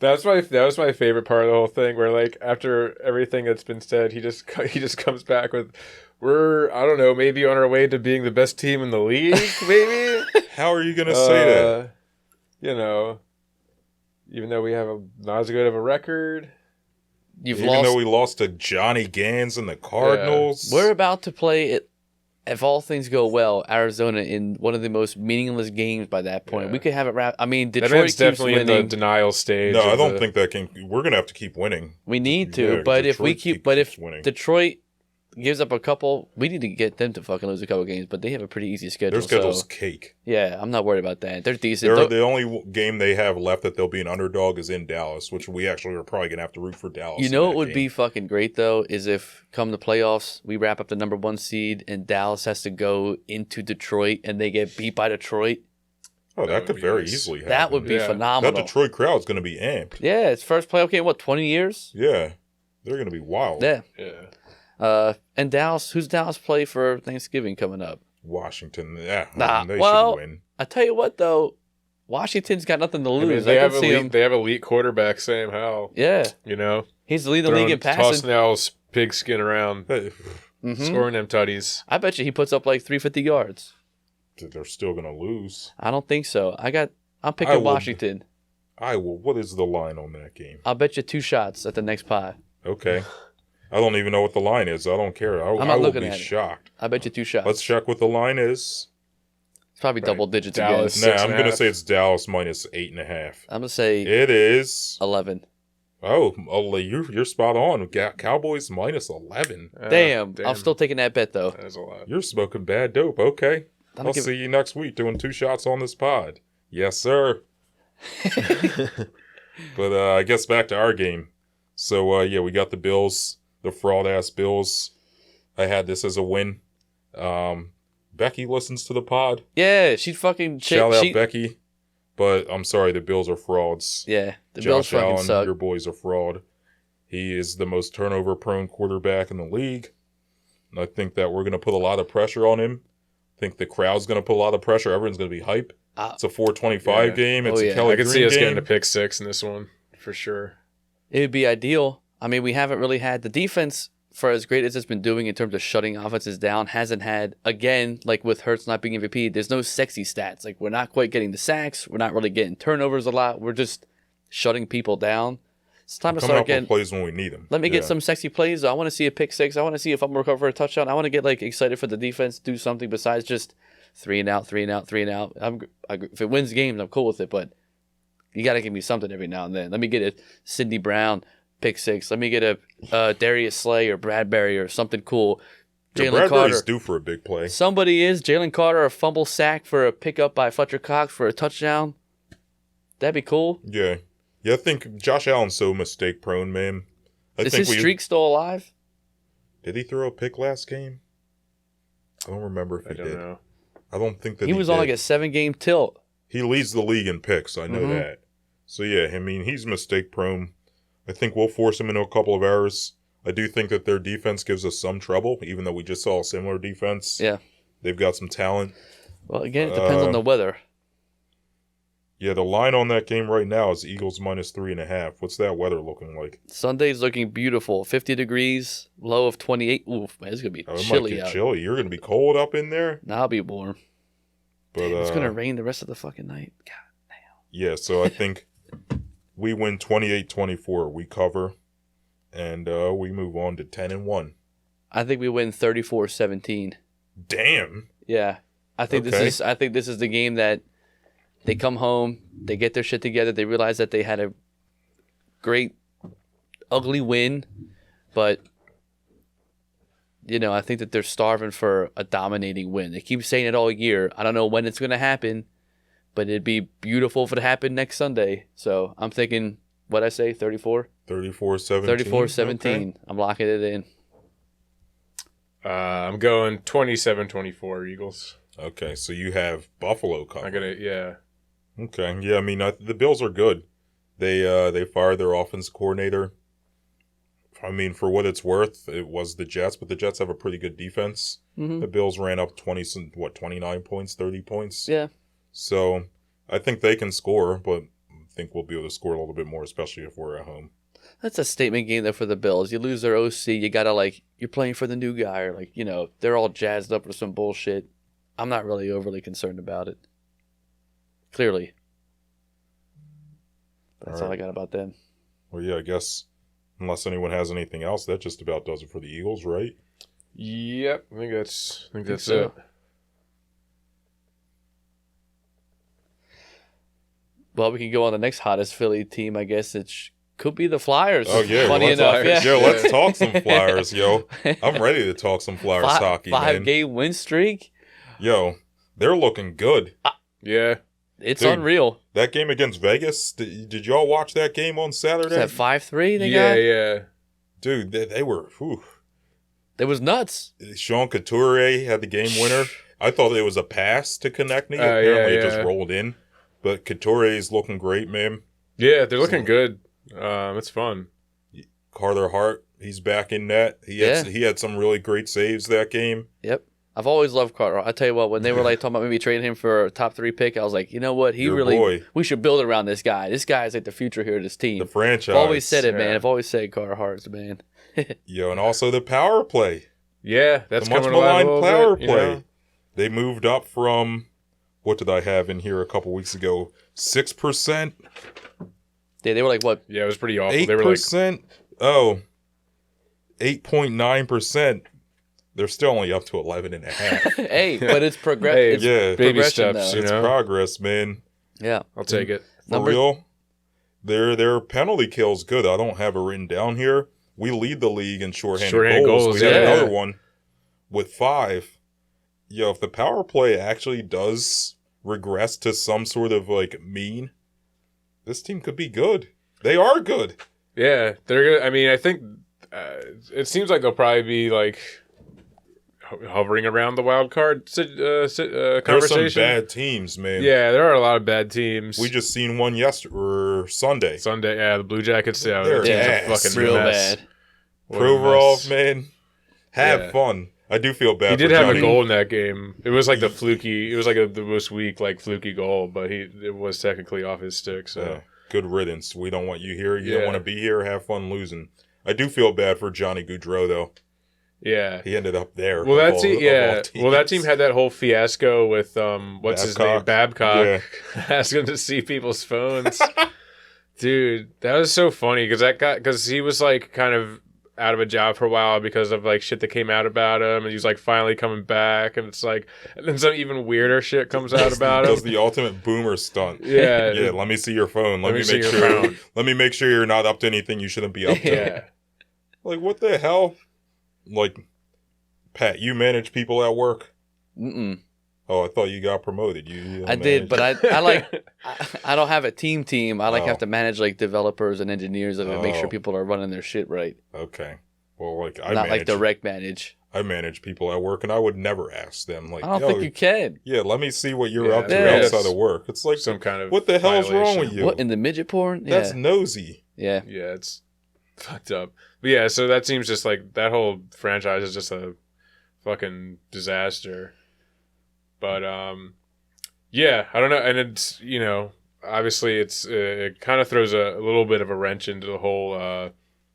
That was my favorite part of the whole thing. Where like after everything that's been said, he just comes back with, "We're I don't know, maybe on our way to being the best team in the league, maybe." How are you gonna say that? You know, even though we have not as good of a record, even though we lost to Johnny Gans and the Cardinals, we're about to play it. If all things go well, Arizona in one of the most meaningless games by that point. We could have it wrapped. I mean, Detroit keeps definitely winning. in the denial stage. No, I don't think that can. We're gonna have to keep winning. We need to, but if we keep, if winning. Detroit gives up a couple, we need to get them to fucking lose a couple games. But they have a pretty easy schedule. Their schedule's cake. Yeah, I'm not worried about that. They're decent. The only game they have left that they'll be an underdog is in Dallas, which we actually are probably gonna have to root for Dallas. You know what would be fucking great though is if come the playoffs we wrap up the number 1 seed and Dallas has to go into Detroit and they get beat by Detroit. Oh, that could very easily happen. That would be phenomenal. That Detroit crowd's going to be amped. Yeah, it's first playoff game. What, 20 years? Yeah, they're going to be wild. Yeah. And Dallas, who's Dallas play for Thanksgiving coming up? Washington. Yeah, they well, should win. I tell you what though, Washington's got nothing to lose. They have elite quarterback Sam Howell. Yeah, you know he's the lead in the league in passing. Tossing Al's pigskin around, scoring them tutties. I bet you he puts up like 350 yards. They're still going to lose. I don't think so. I'm picking Washington. I will. What is the line on that game? I'll bet you 2 shots at the next pie. Okay. I don't even know what the line is. I don't care. I'm not looking will at be shocked. I bet you 2 shots. Let's check what the line is. It's probably double digits Dallas, again. I'm going to say it's Dallas minus 8.5. I'm going to say it is 11. Oh, you're spot on. Cowboys minus 11. Damn. I'm still taking that bet though. That's a lot. You're smoking bad dope. Okay. I'll see you next week doing 2 shots on this pod. Yes, sir. But I guess back to our game. So, we got the Bills, the fraud-ass Bills. I had this as a win. Becky listens to the pod. Yeah, she fucking... Shout out Becky. But I'm sorry, the Bills are frauds. Yeah, the Bills Josh fucking Allen, suck. Your boy's a fraud. He is the most turnover-prone quarterback in the league. And I think that we're going to put a lot of pressure on him. I think the crowd's going to put a lot of pressure. Everyone's going to be hype. It's a 425 game. It's a Kelly I could Green see us game. getting a pick 6 in this one, for sure. It would be ideal. I mean, we haven't really had the defense, for as great as it's been doing in terms of shutting offenses down, hasn't had, again, like with Hurts not being MVP, there's no sexy stats. Like, we're not quite getting the sacks. We're not really getting turnovers a lot. We're just shutting people down. It's time to start getting plays when we need them. Let me get some sexy plays. I want to see a pick 6. I want to see if I'm recovering for a touchdown. I want to get like excited for the defense, do something besides just 3 and out, 3 and out, 3 and out. If it wins games, I'm cool with it, but you got to give me something every now and then. Let me get a Sidney Brown pick 6. Let me get a Darius Slay or Bradbury or something cool. Jalen Carter's due for a big play. Somebody is. Jalen Carter, a fumble sack for a pickup by Fletcher Cox for a touchdown. That'd be cool. Yeah. Yeah, I think Josh Allen's so mistake prone, man. Is his streak still alive? Did he throw a pick last game? I don't remember if he did. Know. I don't think that he was on like a 7-game tilt. He leads the league in picks. I know that. So, yeah, I mean, he's mistake prone. I think we'll force him into a couple of errors. I do think that their defense gives us some trouble, even though we just saw a similar defense. Yeah. They've got some talent. Well, again, it depends on the weather. Yeah, the line on that game right now is Eagles minus 3.5. What's that weather looking like? Sunday's looking beautiful. 50 degrees, low of 28. Oof, man, it's going to be chilly it might get out. chilly. You're going to be cold up in there? Nah, I'll be warm. But Damn, it's going to rain the rest of the fucking night. God damn. Yeah, so I think we win 28-24. We cover, and we move on to 10-1. I think we win 34-17. Damn. Yeah. I think this is the game that they come home, they get their shit together, they realize that they had a great, ugly win, but, you know, I think that they're starving for a dominating win. They keep saying it all year. I don't know when it's going to happen, but it'd be beautiful if it happened next Sunday. So I'm thinking, what'd I say, 34? 34-17. 34-17. Okay. I'm locking it in. I'm going 27-24 Eagles. Okay, so you have Buffalo covered. Yeah. Okay, yeah, I mean, the Bills are good. They fired their offense coordinator. I mean, for what it's worth, it was the Jets, but the Jets have a pretty good defense. Mm-hmm. The Bills ran up 29 points, 30 points? Yeah. So I think they can score, but think we'll be able to score a little bit more, especially if we're at home. That's a statement game though for the Bills. You lose their OC, you gotta you're playing for the new guy, or they're all jazzed up for some bullshit. I'm not really overly concerned about it. Clearly. That's all I got about them. Well, yeah, I guess unless anyone has anything else, that just about does it for the Eagles, right? Yep, I think that's it. Well, we can go on the next hottest Philly team, I guess. It could be the Flyers. Oh, yeah. Funny enough. Yeah. Yo, let's talk some Flyers, yo. I'm ready to talk some Flyers hockey, man. 5-game win streak. Yo, they're looking good. Yeah. It's unreal. That game against Vegas, did y'all watch that game on Saturday? Is that 5-3 they got? Yeah. Dude, they were, whew. It was nuts. Sean Couturier had the game winner. I thought it was a pass to Konechny. Apparently it just rolled in. But Couturier's looking great, man. Yeah, they're looking good. It's fun. Carter Hart, he's back in net. He had some really great saves that game. Yep. I've always loved Carter. I tell you what, when they were talking about maybe trading him for a top 3 pick, I was like, you know what? We should build around this guy. This guy is the future here of this team. The franchise. I've always said it, man. I've always said Carter Hart's the man. Yo, and also the power play. Yeah, that's the much coming alive a maligned little power bit, play. They moved up from, what did I have in here a couple weeks ago? 6%. Yeah, they were like what? Yeah, it was pretty awful. 8%. They were like 8.9%. They're still only up to 11.5. Hey, but it's progress. Yeah, baby steps. It's progress, man. Yeah, I'll take it. For real, their penalty kill's good. I don't have it written down here. We lead the league in shorthanded goals. We have another one with 5. Yo, if the power play actually does regress to some sort of mean, this team could be good. They are good. Yeah, they're good. I mean, I think it seems like they'll probably be hovering around the wild card conversation. There's some bad teams, man. Yeah, there are a lot of bad teams. We just seen one Sunday. Sunday, yeah, the Blue Jackets. Yeah, they're a fucking real mess. bad. Provorov, man, have fun. I do feel bad. He did for have Johnny. a goal in that game. It was the fluky. It was the most weak fluky goal, but it was technically off his stick. So good riddance. We don't want you here. You don't want to be here. Have fun losing. I do feel bad for Johnny Gaudreau though. Yeah, he ended up there. Well, that team had that whole fiasco with what's his name, Babcock, asking to see people's phones. Dude, that was so funny because he was kind of out of a job for a while because of shit that came out about him, and he was finally coming back, and it's and then some even weirder shit comes out about him. Does the ultimate boomer stunt. Yeah. Let me see your phone. Let me make sure. Let me make sure you're not up to anything you shouldn't be up to. Yeah. What the hell? Pat, you manage people at work? Mm-mm. Oh, I thought you got promoted. You I did, but I don't have a team. I have to manage developers and engineers and make sure people are running their shit right. Okay. Well, I not direct manage. I manage people at work, and I would never ask them. I don't think you can. Yeah, let me see what you're up to outside of work. It's some kind of what the hell's wrong with you? What, in the midget porn? That's nosy. Yeah. Yeah, it's fucked up. But yeah, so that seems just that whole franchise is just a fucking disaster. But yeah, I don't know, and it's obviously it kind of throws a little bit of a wrench into the whole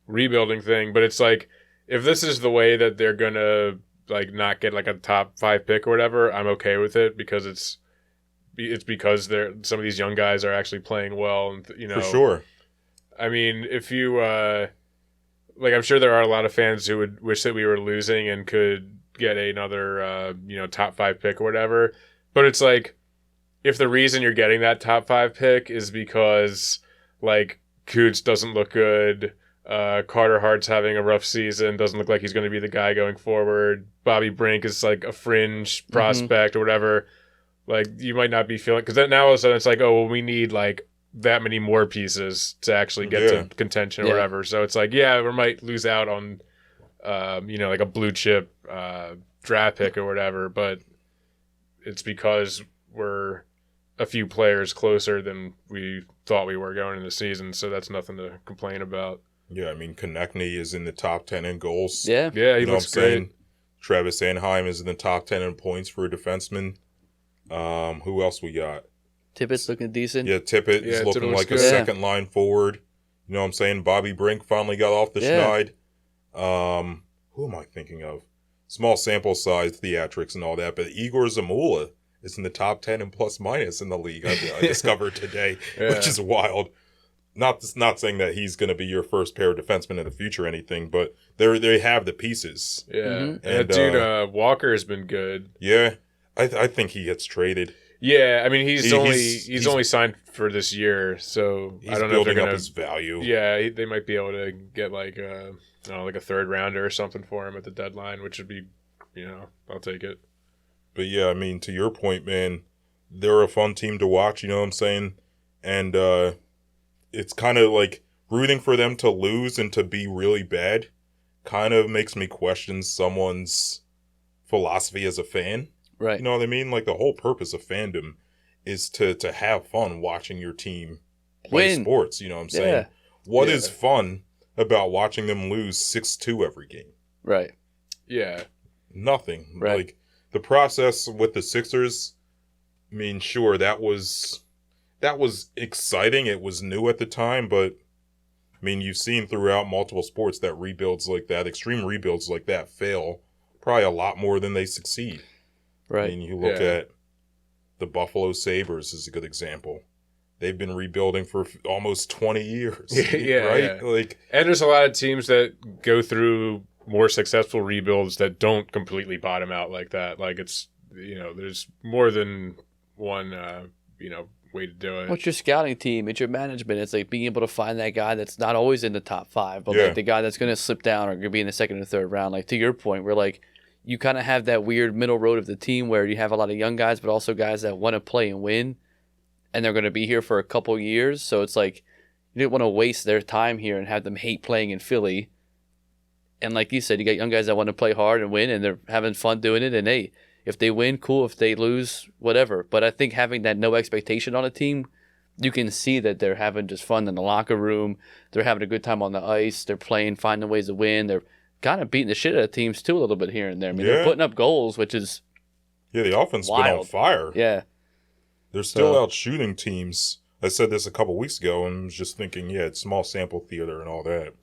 rebuilding thing. But it's if this is the way that they're gonna not get a top 5 pick or whatever, I'm okay with it because it's because some of these young guys are actually playing well, and for sure. I mean, if you I'm sure there are a lot of fans who would wish that we were losing and could get another top 5 pick or whatever, but it's if the reason you're getting that top 5 pick is because Coots doesn't look good, Carter Hart's having a rough season, doesn't look like he's going to be the guy going forward, Bobby Brink is a fringe prospect or whatever, you might not be feeling, because then now all of a sudden it's we need that many more pieces to actually get to contention or whatever. So it's we might lose out on a blue chip draft pick or whatever, but it's because we're a few players closer than we thought we were going into the season, so that's nothing to complain about. Yeah, I mean, Konechny is in the top 10 in goals. Yeah, he looks great. Travis Sanheim is in the top 10 in points for a defenseman. Who else we got? Tippett's looking decent. Yeah, Tippett is looking like a second line forward. You know what I'm saying? Bobby Brink finally got off the schneid. Who am I thinking of? Small sample size, theatrics and all that, but Igor Zamula is in the top 10 in plus minus in the league. I discovered today, which is wild. Not saying that he's going to be your first pair of defensemen in the future or anything, but they have the pieces. Yeah, and dude, Walker has been good. Yeah, I think he gets traded. Yeah, I mean he's only signed for this year, so I don't know if they're gonna up his value. Yeah, they might be able to get like a third rounder or something for him at the deadline, which would be, I'll take it. But yeah, I mean, to your point, man, they're a fun team to watch. You know what I'm saying? And it's kind of like rooting for them to lose and to be really bad. Kind of makes me question someone's philosophy as a fan. Right. You know what I mean? Like the whole purpose of fandom is to have fun watching your team play sports. You know what I'm saying? What is fun about watching them lose 6-2 every game? Right. Yeah. Nothing. Right. Like the process with the Sixers, I mean, sure, that was exciting. It was new at the time, but I mean, you've seen throughout multiple sports that rebuilds like that, extreme rebuilds like that fail probably a lot more than they succeed. Right. I mean, you look at the Buffalo Sabres is a good example. They've been rebuilding for almost 20 years. Right? Yeah. Like, and there's a lot of teams that go through more successful rebuilds that don't completely bottom out like that. Like it's, there's more than one, way to do it. What's your scouting team? It's your management. It's like being able to find that guy that's not always in the top 5, but like the guy that's going to slip down or going to be in the second or third round. Like to your point, where like you kind of have that weird middle road of the team where you have a lot of young guys, but also guys that want to play and win, and they're going to be here for a couple years. So it's like you didn't want to waste their time here and have them hate playing in Philly. And like you said, you got young guys that want to play hard and win, and they're having fun doing it. And hey, if they win, cool. If they lose, whatever. But I think having that no expectation on a team, you can see that they're having just fun in the locker room. They're having a good time on the ice. They're playing, finding ways to win. They're kind of beating the shit out of teams too a little bit here and there. I mean, they're putting up goals, which is the offense has been on fire. Yeah. They're still out shooting teams. I said this a couple weeks ago and was just thinking, it's small sample theater and all that.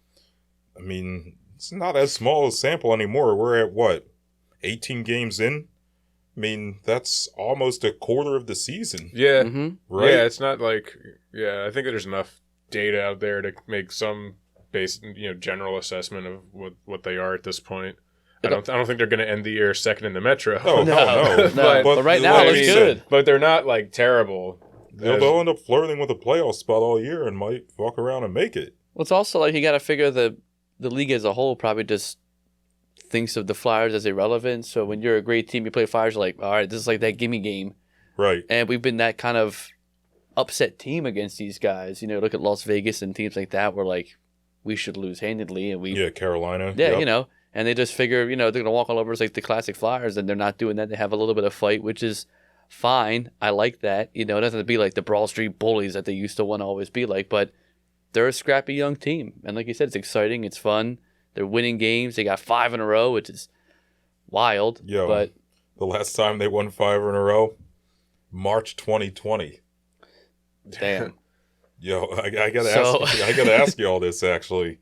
I mean, it's not as small a sample anymore. We're at, 18 games in? I mean, that's almost a quarter of the season. Yeah. Mm-hmm. Right? Yeah, it's not like, I think there's enough data out there to make some general assessment of what they are at this point. I don't think they're going to end the year second in the Metro. Oh, no. But right now it looks good. But they're not like terrible. They'll end up flirting with a playoff spot all year and might fuck around and make it. Well, it's also like you got to figure the league as a whole probably just thinks of the Flyers as irrelevant. So when you're a great team, you play Flyers, you're like, all right, this is like that gimme game. Right. And we've been that kind of upset team against these guys. Look at Las Vegas and teams like that where like we should lose handedly. And Carolina. Yeah, yep. And they just figure, they're going to walk all over us like the classic Flyers, and they're not doing that. They have a little bit of fight, which is fine. I like that. It doesn't have to be like the Broad Street Bullies that they used to want to always be like, but they're a scrappy young team. And like you said, it's exciting. It's fun. They're winning games. They got 5 in a row, which is wild. But the last time they won 5 in a row, March 2020. Damn. I gotta ask you all this actually.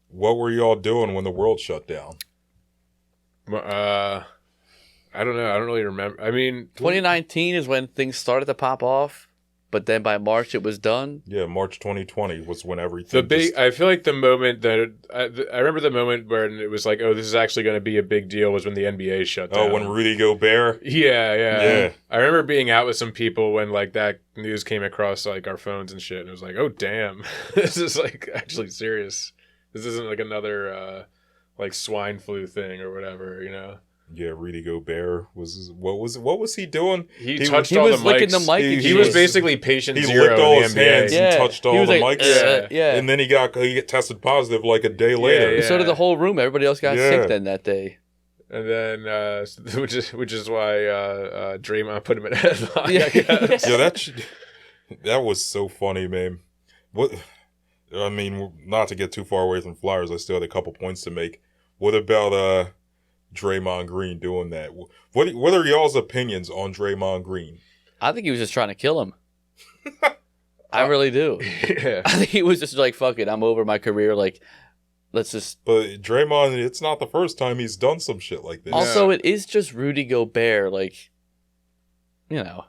What were you all doing when the world shut down? I don't know. I don't really remember. I mean, 2019 is when things started to pop off, but then by March it was done. Yeah, March 2020 was when everything. I feel like the moment that I remember the moment where it was like, oh, this is actually going to be a big deal was when the NBA shut down. Oh, when Rudy Gobert. Yeah. I remember being out with some people when like that news came across like our phones and shit, and it was like, oh damn, this is like actually serious. This isn't like another like swine flu thing or whatever, Yeah, Rudy Gobert was what was he doing? He touched all the mics. Licking the mic. He was basically patient zero. He licked all in his the NBA. hands and touched all the mics. And then he got tested positive like a day later. Yeah. So did the whole room. Everybody else got sick then that day. And then, which is why Draymond put him in a headline. I guess. That was so funny, man. What? I mean, not to get too far away from Flyers, I still had a couple points to make. What about Draymond Green doing that? What are y'all's opinions on Draymond Green? I think he was just trying to kill him. I really do. Yeah. I think he was just like, fuck it, I'm over my career. Like, let's just. But Draymond, it's not the first time he's done some shit like this. Also, it is just Rudy Gobert. Like, you know.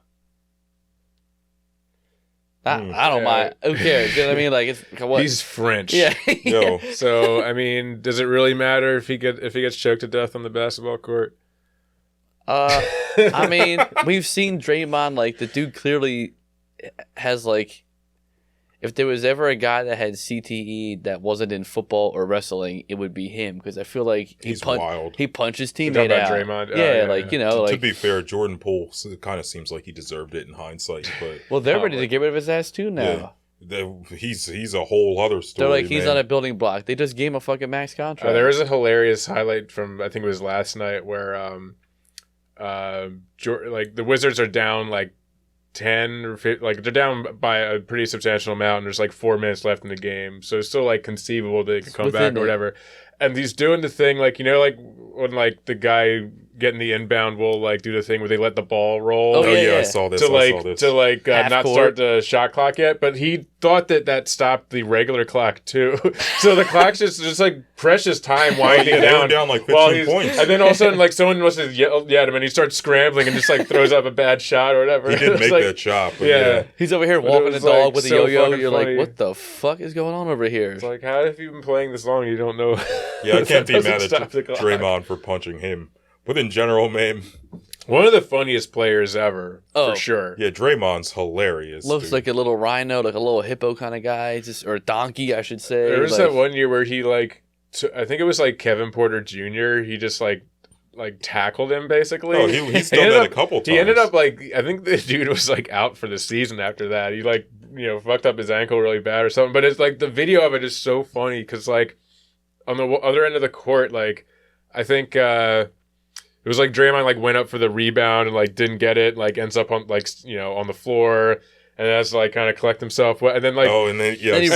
I don't mind. Who cares? You know what I mean? Like, it's what? He's French. Yeah. Yo, So I mean, does it really matter if he gets choked to death on the basketball court? I mean, we've seen Draymond. Like, the dude clearly has like. If there was ever a guy that had CTE that wasn't in football or wrestling, it would be him, because I feel like he's wild. He punched his You're teammate talking out. about Draymond? Yeah, Yeah, like, you know, To like. be fair, Jordan Poole, it kind of seems like he deserved it in hindsight. But Well, they're ready to get rid of his ass too now. he's a whole other story. They're like, he's man. on a building block. They just gave him a fucking max contract. There was a hilarious highlight from, I think it was last night, where like the Wizards are down like 10 or 15, like they're down by a pretty substantial amount, and there's like 4 minutes left in the game, so it's still like conceivable they could come back or whatever. And he's doing the thing, like, you know, like when like the guy getting the inbound will like do the thing where they let the ball roll. Oh, yeah. I saw this. To not court. start the shot clock yet, but he thought that stopped the regular clock too. So the clock's just like precious time winding they were down. down like while 15 points. And then all of a sudden, like someone must have yelled at him, and he starts scrambling and just like throws up a bad shot or whatever. He didn't It's make like, that shot. But yeah. He's over here But it walking the was, dog like, with a so yo-yo. fucking You're funny. like, what the fuck is going on over here? It's like, how have you been playing this long? You don't know. Yeah, I can't be Doesn't mad at stop the clock. Draymond for punching him. But in general, man, One of the funniest players ever, Oh. for sure. yeah, Draymond's hilarious. Looks dude. like a little rhino, like a little hippo kind of guy, or a donkey, I should say. There was like, that one year where he like, I think it was like Kevin Porter Jr. He just like tackled him basically. Oh, he's He done ended that up- a couple times. He ended up like, I think the dude was like out for the season after that. He like, you know, fucked up his ankle really bad or something. But it's like the video of it is so funny because like on the other end of the court, like I think it was like Draymond like went up for the rebound and like didn't get it, like ends up on like, you know, on the floor. And has to like kind of collect himself, and then like, and then Then he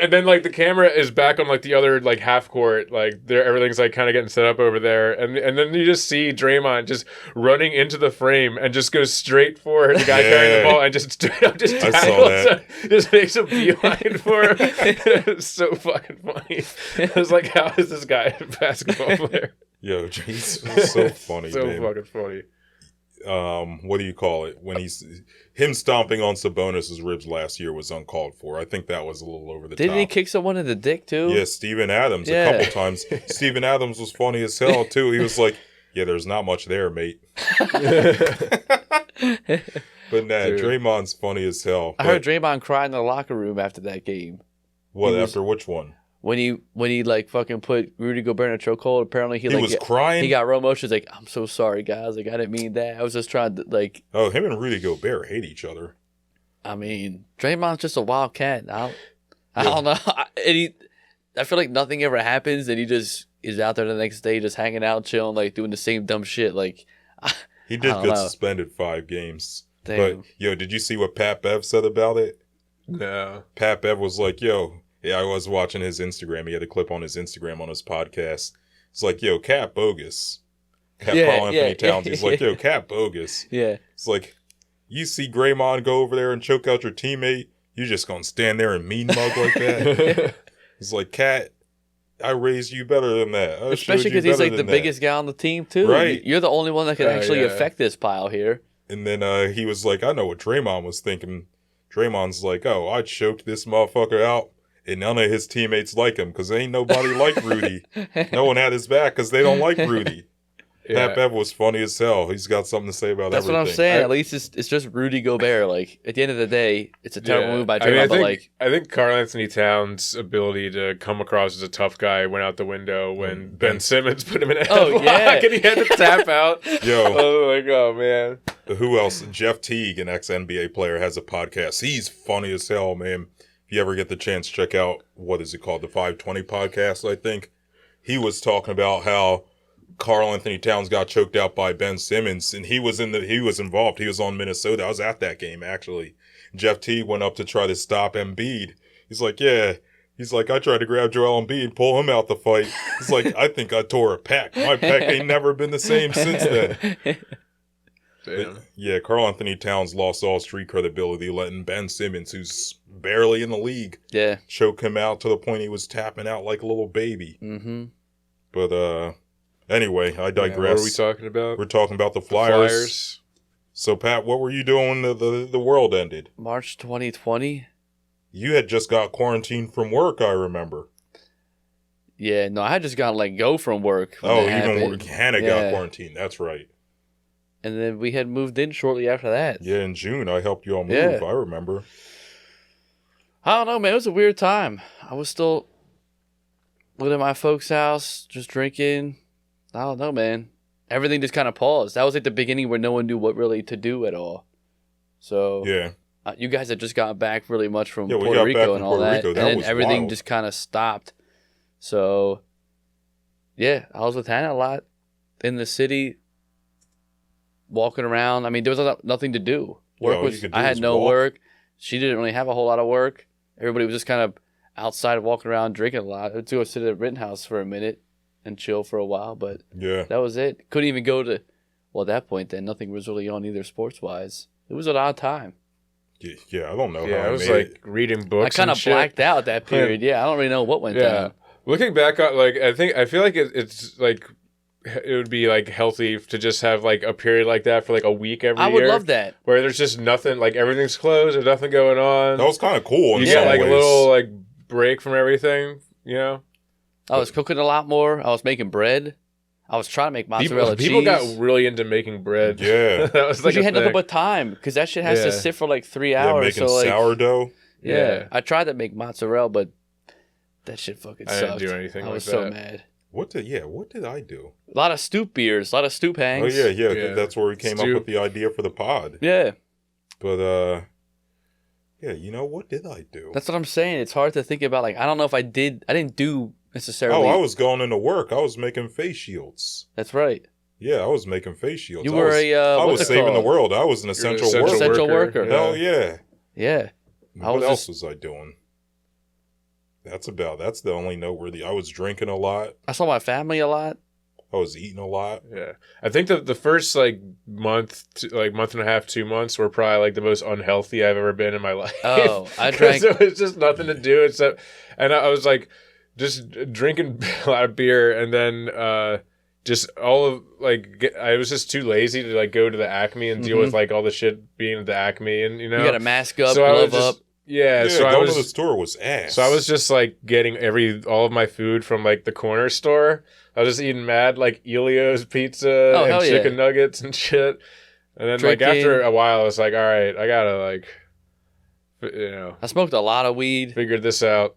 and then like the camera is back on like the other like half court, like there everything's like kind of getting set up over there, and then you just see Draymond just running into the frame and just goes straight for the guy carrying the ball and just straight up just I saw tackles that. him, just makes a beeline for him. It's so fucking funny. I was like, how is this guy a basketball player? Yo, he's so funny, So man. fucking funny. What do you call it? When him stomping on Sabonis's ribs last year was uncalled for. I think that was a little over the top. Didn't he kick someone in the dick too? Yeah, Steven Adams Yeah. a couple times. Steven Adams was funny as hell too. He was like, "Yeah, there's not much there, mate." But nah, Dude. Draymond's funny as hell. I heard Draymond cry in the locker room after that game. What he was- after which one? When he like fucking put Rudy Gobert in a chokehold, apparently he was crying? He got real emotional. He's like, I'm so sorry, guys. Like, I didn't mean that. I was just trying to, like, Oh, him and Rudy Gobert hate each other. I mean, Draymond's just a wild cat. I don't know. I feel like nothing ever happens, and he just is out there the next day just hanging out, chilling, like doing the same dumb shit. Like, He did I don't get know. suspended 5 games. Damn. But yo, did you see what Pat Bev said about it? No. Pat Bev was like, yo, yeah, I was watching his Instagram. He had a clip on his Instagram on his podcast. It's like, yo, Cat bogus. Carl Anthony Towns. He's like, yo, Cat bogus. yeah. It's like, you see Draymond go over there and choke out your teammate, you just gonna stand there and mean mug like that? It's like, Cat, I raised you better than that. I Especially because he's like the biggest guy on the team too. Right. You're the only one that can actually yeah. affect this pile here. And then he was like, I know what Draymond was thinking. Draymond's like, oh, I choked this motherfucker out, and none of his teammates like him because ain't nobody like Rudy. No one had his back because they don't like Rudy. Yeah. Pat Bev was funny as hell. He's got something to say about That's everything. what I'm saying. At least it's just Rudy Gobert. Like, at the end of the day, it's a terrible move by I mean, Draymond, I think Karl Anthony Towns' ability to come across as a tough guy went out the window when Ben Simmons put him in a Oh, headlock yeah. and he had to tap out. Yo. I was like, oh man. Who else? Jeff Teague, an ex-NBA player, has a podcast. He's funny as hell, man. If you ever get the chance, check out, what is it called? The 520 podcast, I think. He was talking about how Karl Anthony Towns got choked out by Ben Simmons, and he was involved. He was on Minnesota. I was at that game, actually. Jeff Teague went up to try to stop Embiid. He's like, yeah. He's like, I tried to grab Joel Embiid, pull him out the fight. He's like, I think I tore a pec. My pec ain't never been the same since then. Yeah, Karl Anthony Towns lost all street credibility, letting Ben Simmons, who's barely in the league, choke him out to the point he was tapping out like a little baby. Mm-hmm. But anyway, I digress. What are we talking about? We're talking about the Flyers. So, Pat, what were you doing when the world ended? March 2020. You had just got quarantined from work, I remember. Yeah, no, I had just gotten let go from work. Hannah got quarantined. That's right. And then we had moved in shortly after that. Yeah, in June, I helped you all move. I remember. I don't know, man. It was a weird time. I was still living at my folks' house, just drinking. I don't know, man. Everything just kind of paused. That was like the beginning where no one knew what really to do at all. So yeah, you guys had just gotten back really much from Puerto Rico and all that, and then everything just kind of stopped. So yeah, I was with Hannah a lot in the city, walking around. I mean, there was nothing to do. I had no work. She didn't really have a whole lot of work. Everybody was just kind of outside walking around drinking a lot. I had to go sit at Rittenhouse for a minute and chill for a while, but that was it. Couldn't even go to, at that point then, nothing was really on either sports-wise. It was an odd time. Yeah, I don't know how I was like reading books. I kind of blacked out that period. Yeah, I don't really know what went down. Looking back on, I feel like it's like it would be like healthy to just have like a period like that for like a week every year. I would love that. Where there's just nothing, like everything's closed, there's nothing going on. That was kind of cool. You get like a little like break from everything, you know? I was cooking a lot more. I was making bread. I was trying to make mozzarella cheese. People got really into making bread. Yeah. That was like you had nothing but time because that shit has to sit for like 3 hours. Making sourdough. Yeah. I tried to make mozzarella, but that shit fucking sucked. I didn't do anything like that. I was so mad. What did I do? A lot of stoop beers, a lot of stoop hangs. Oh, yeah. That's where we came up with the idea for the pod. Yeah. But, yeah, you know, what did I do? That's what I'm saying. It's hard to think about. Like, I don't know if I didn't do necessarily. Oh, I was going into work. I was making face shields. That's right. Yeah, I was making face shields. You were I was saving the world. I was an essential worker. Essential worker. Hell yeah. Yeah. What else was I doing? That's the only noteworthy. I was drinking a lot. I saw my family a lot. I was eating a lot. Yeah. I think the first like month and a half, 2 months were probably like the most unhealthy I've ever been in my life. Oh, I drank. It was just nothing to do except, and I was like just drinking a lot of beer, and then just all of like I was just too lazy to like go to the Acme and deal with like all the shit being at the Acme, and you know, you got to mask up, glove up. Yeah, so going to the store was ass. So I was just like getting all of my food from like the corner store. I was just eating mad like Elio's pizza and chicken nuggets and shit. And then like after a while, I was like, all right, I gotta like, you know. I smoked a lot of weed. Figured this out.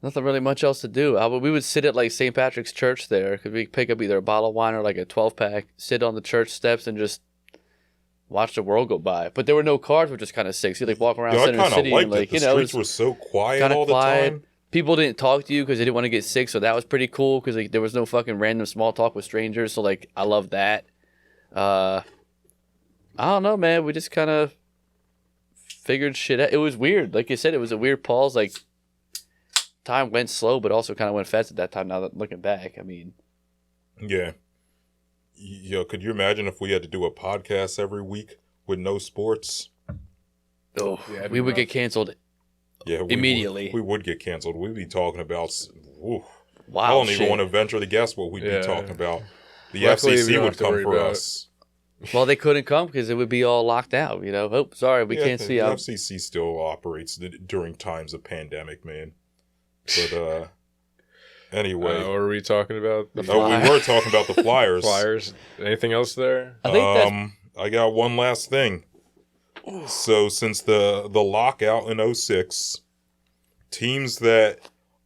Nothing really much else to do. We would sit at like St. Patrick's Church there because we pick up either a bottle of wine or like a 12-pack, sit on the church steps and just watch the world go by. But there were no cars, which was kind of sick. So you like walk around Center City and like, the streets were so quiet all the time. People didn't talk to you because they didn't want to get sick, so that was pretty cool because like, there was no fucking random small talk with strangers. So like, I love that. I don't know, man. We just kind of figured shit out. It was weird. Like you said, it was a weird pause. Like, time went slow, but also kind of went fast at that time. Now that looking back, I mean, yeah. Yo, could you imagine if we had to do a podcast every week with no sports? Oh, yeah, we would get canceled. Yeah, immediately. We would get canceled. We'd be talking about. Wow, I don't shit. even want to venture to guess what we'd be talking about. The FCC would come for us. Well, they couldn't come because it would be all locked out. You know, oh, sorry, we can't see. The FCC still operates during times of pandemic, man. But anyway, what were we talking about? We were talking about the Flyers. Flyers. Anything else there? I think I got one last thing. So since the lockout in 2006, teams that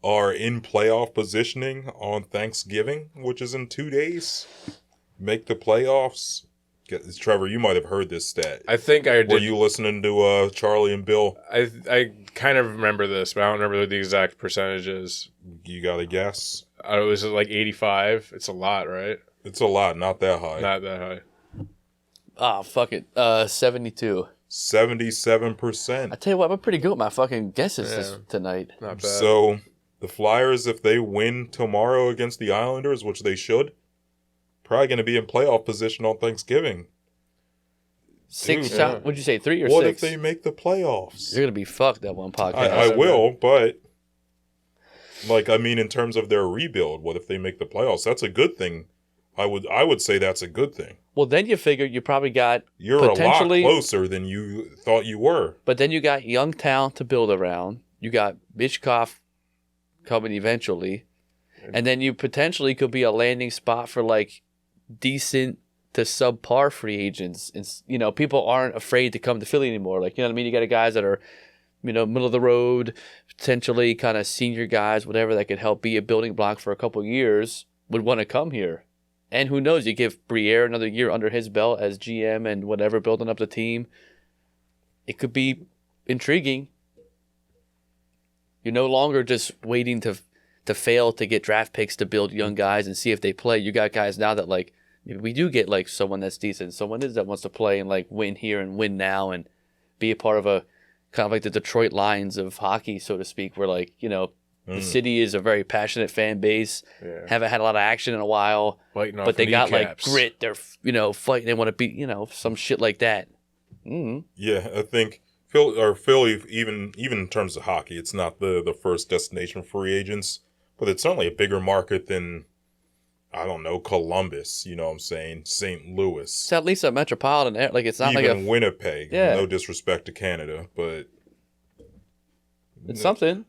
are in playoff positioning on Thanksgiving, which is in 2 days, make the playoffs. Trevor, you might have heard this stat. I think I did. Were you listening to Charlie and Bill? I kind of remember this, but I don't remember the exact percentages. You got a guess? It was like 85. It's a lot, right? It's a lot, not that high. Not that high. Oh, fuck it. 72. 77%. I tell you what, I'm pretty good with my fucking guesses tonight. Not bad. So, the Flyers, if they win tomorrow against the Islanders, which they should, probably going to be in playoff position on Thanksgiving. 6 Dude, shot. What'd you say? 3 or what 6? if they make the playoffs? You're gonna be fucked that one podcast. I will, but like I mean, in terms of their rebuild, what if they make the playoffs? That's a good thing. I would say that's a good thing. Well, then you figure you probably got You're a lot potentially closer than you thought you were. But then you got young talent to build around. You got Bichkov coming eventually. And then you potentially could be a landing spot for like decent to subpar free agents. And, you know, people aren't afraid to come to Philly anymore. Like, you know what I mean? You got guys that are, you know, middle of the road, potentially kind of senior guys, whatever, that could help be a building block for a couple of years would want to come here. And who knows, you give Briere another year under his belt as GM and whatever, building up the team. It could be intriguing. You're no longer just waiting to fail to get draft picks to build young guys and see if they play. You got guys now that, like, we do get, like, someone that's decent. Someone that wants to play and, like, win here and win now and be a part of a kind of like the Detroit Lions of hockey, so to speak, where, like, you know, the city is a very passionate fan base. Yeah. Haven't had a lot of action in a while, but they got like grit. They're, you know, fighting. They want to beat, you know, some shit like that. Mm-hmm. Yeah, I think Philly, even in terms of hockey, it's not the first destination for free agents, but it's certainly a bigger market than, I don't know, Columbus. You know what I'm saying? St. Louis. It's at least a metropolitan area. Like, it's not even like Winnipeg. Yeah. No disrespect to Canada, but it's something.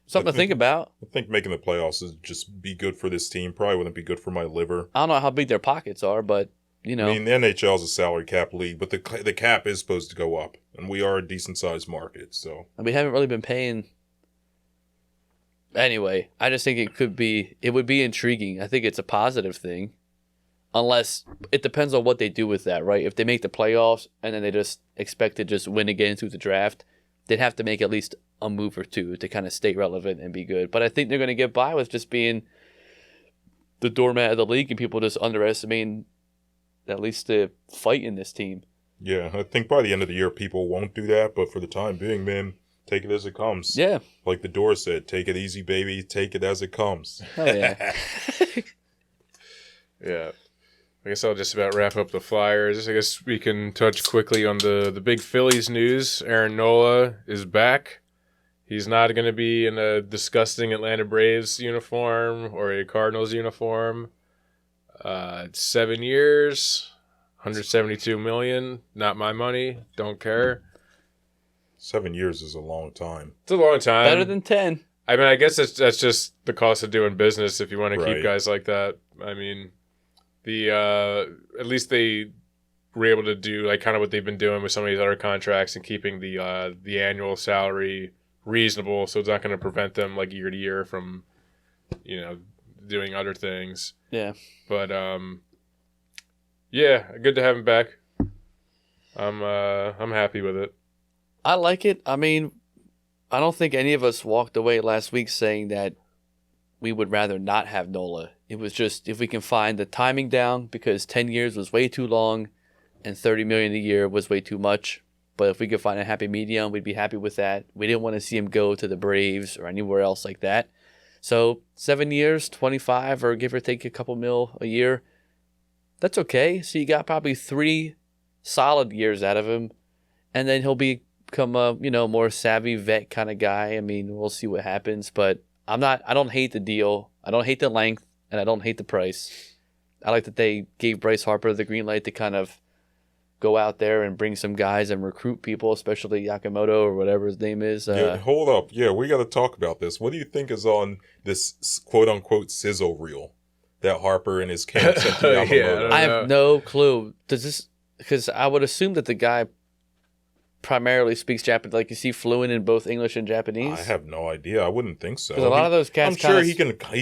Something to think about. I think making the playoffs is just be good for this team. Probably wouldn't be good for my liver. I don't know how big their pockets are, but, you know. I mean, the NHL is a salary cap league, but the cap is supposed to go up. And we are a decent-sized market, so. And we haven't really been paying. Anyway, I just think it would be intriguing. I think it's a positive thing. Unless, it depends on what they do with that, right? If they make the playoffs and then they just expect to just win again through the draft, they'd have to make at least a move or two to kind of stay relevant and be good. But I think they're going to get by with just being the doormat of the league and people just underestimating at least the fight in this team. Yeah, I think by the end of the year, people won't do that. But for the time being, man, take it as it comes. Yeah. Like the door said, take it easy, baby. Take it as it comes. Oh, yeah. Yeah. I guess I'll just about wrap up the Flyers. I guess we can touch quickly on the big Phillies news. Aaron Nola is back. He's not going to be in a disgusting Atlanta Braves uniform or a Cardinals uniform. 7 years, $172 million. Not my money. Don't care. 7 years is a long time. It's a long time. Better than 10. I mean, I guess that's just the cost of doing business if you want to keep guys like that. I mean, at least they were able to do like kind of what they've been doing with some of these other contracts and keeping the annual salary reasonable, so it's not going to prevent them like year to year from, you know, doing other things. Yeah. But yeah, good to have him back. I'm happy with it. I like it. I mean, I don't think any of us walked away last week saying that we would rather not have Nola. It was just if we can find the timing down, because 10 years was way too long and $30 million a year was way too much. But if we could find a happy medium, we'd be happy with that. We didn't want to see him go to the Braves or anywhere else like that. So 7 years, 25, or give or take a couple mil a year, that's okay. So you got probably 3 solid years out of him, and then he'll become a, you know, more savvy vet kind of guy. I mean, we'll see what happens, but I don't hate the deal. I don't hate the length, and I don't hate the price. I like that they gave Bryce Harper the green light to kind of go out there and bring some guys and recruit people, especially Yakamoto or whatever his name is. Yeah, hold up. Yeah, we got to talk about this. What do you think is on this quote-unquote sizzle reel that Harper and his camp sent to Yamamoto? I have no clue. Does this, because I would assume that the guy primarily speaks Japanese, like, is he fluent in both English and Japanese? I have no idea. I wouldn't think so. Because a lot of those cats, I'm sure he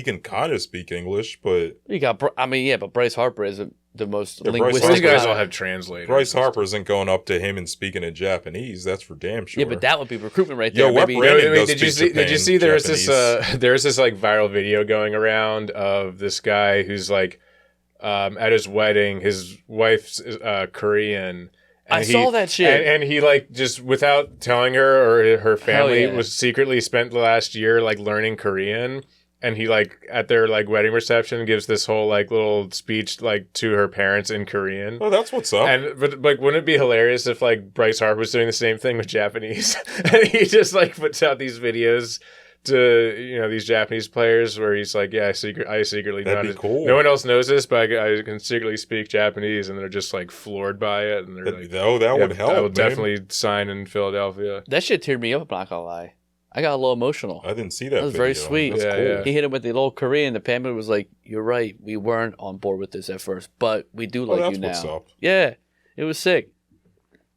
can kind of speak English, but you got. I mean, yeah, but Bryce Harper isn't the most linguistic. These guys all have translators. Bryce Harper isn't going up to him and speaking in Japanese. That's for damn sure. Yeah, but that would be recruitment right there. Did you see there's this like viral video going around of this guy who's like at his wedding, his wife's Korean. I saw that shit. And he, like, just without telling her or her family, was secretly spent the last year, like, learning Korean. and he like at their like wedding reception gives this whole like little speech like to her parents in Korean. Oh, that's what's up. And but like, wouldn't it be hilarious if like Bryce Harper was doing the same thing with Japanese? And he just like puts out these videos to these Japanese players where he's like, yeah, I secretly know. That'd be cool. No one else knows this, but I can secretly speak Japanese, and they're just like floored by it, and they're like, that would help. I would man. definitely sign in Philadelphia. That shit teared me up, I'm not gonna lie. I got a little emotional. I didn't see that. That was video. very sweet. That's Yeah, cool. yeah. He hit him with the little Korean. The family was like, "You're right. We weren't on board with this at first, but we do like you that's now." what's up. Yeah, it was sick.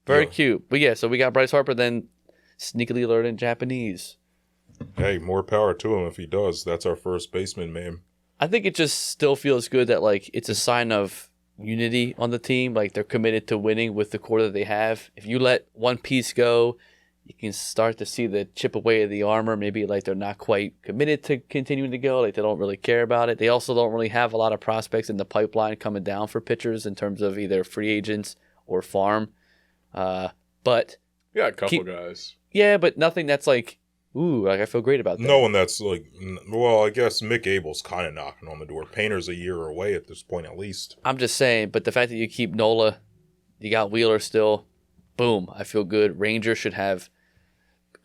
Very Yeah. cute. But yeah, so we got Bryce Harper then sneakily learning Japanese. Hey, more power to him if he does. That's our first baseman, man. I think it just still feels good that like it's a sign of unity on the team. Like they're committed to winning with the core that they have. If you let one piece go, you can start to see the chip away of the armor. Maybe like they're not quite committed to continuing to go. Like they don't really care about it. They also don't really have a lot of prospects in the pipeline coming down for pitchers in terms of either free agents or farm. But Yeah, a couple guys. yeah, but nothing that's like, ooh, like I feel great about that. No one that's like, well, I guess Mick Abel's kind of knocking on the door. Painter's a year away at this point, at least. I'm just saying, but the fact that you keep Nola, you got Wheeler still, boom, I feel good. Ranger should have,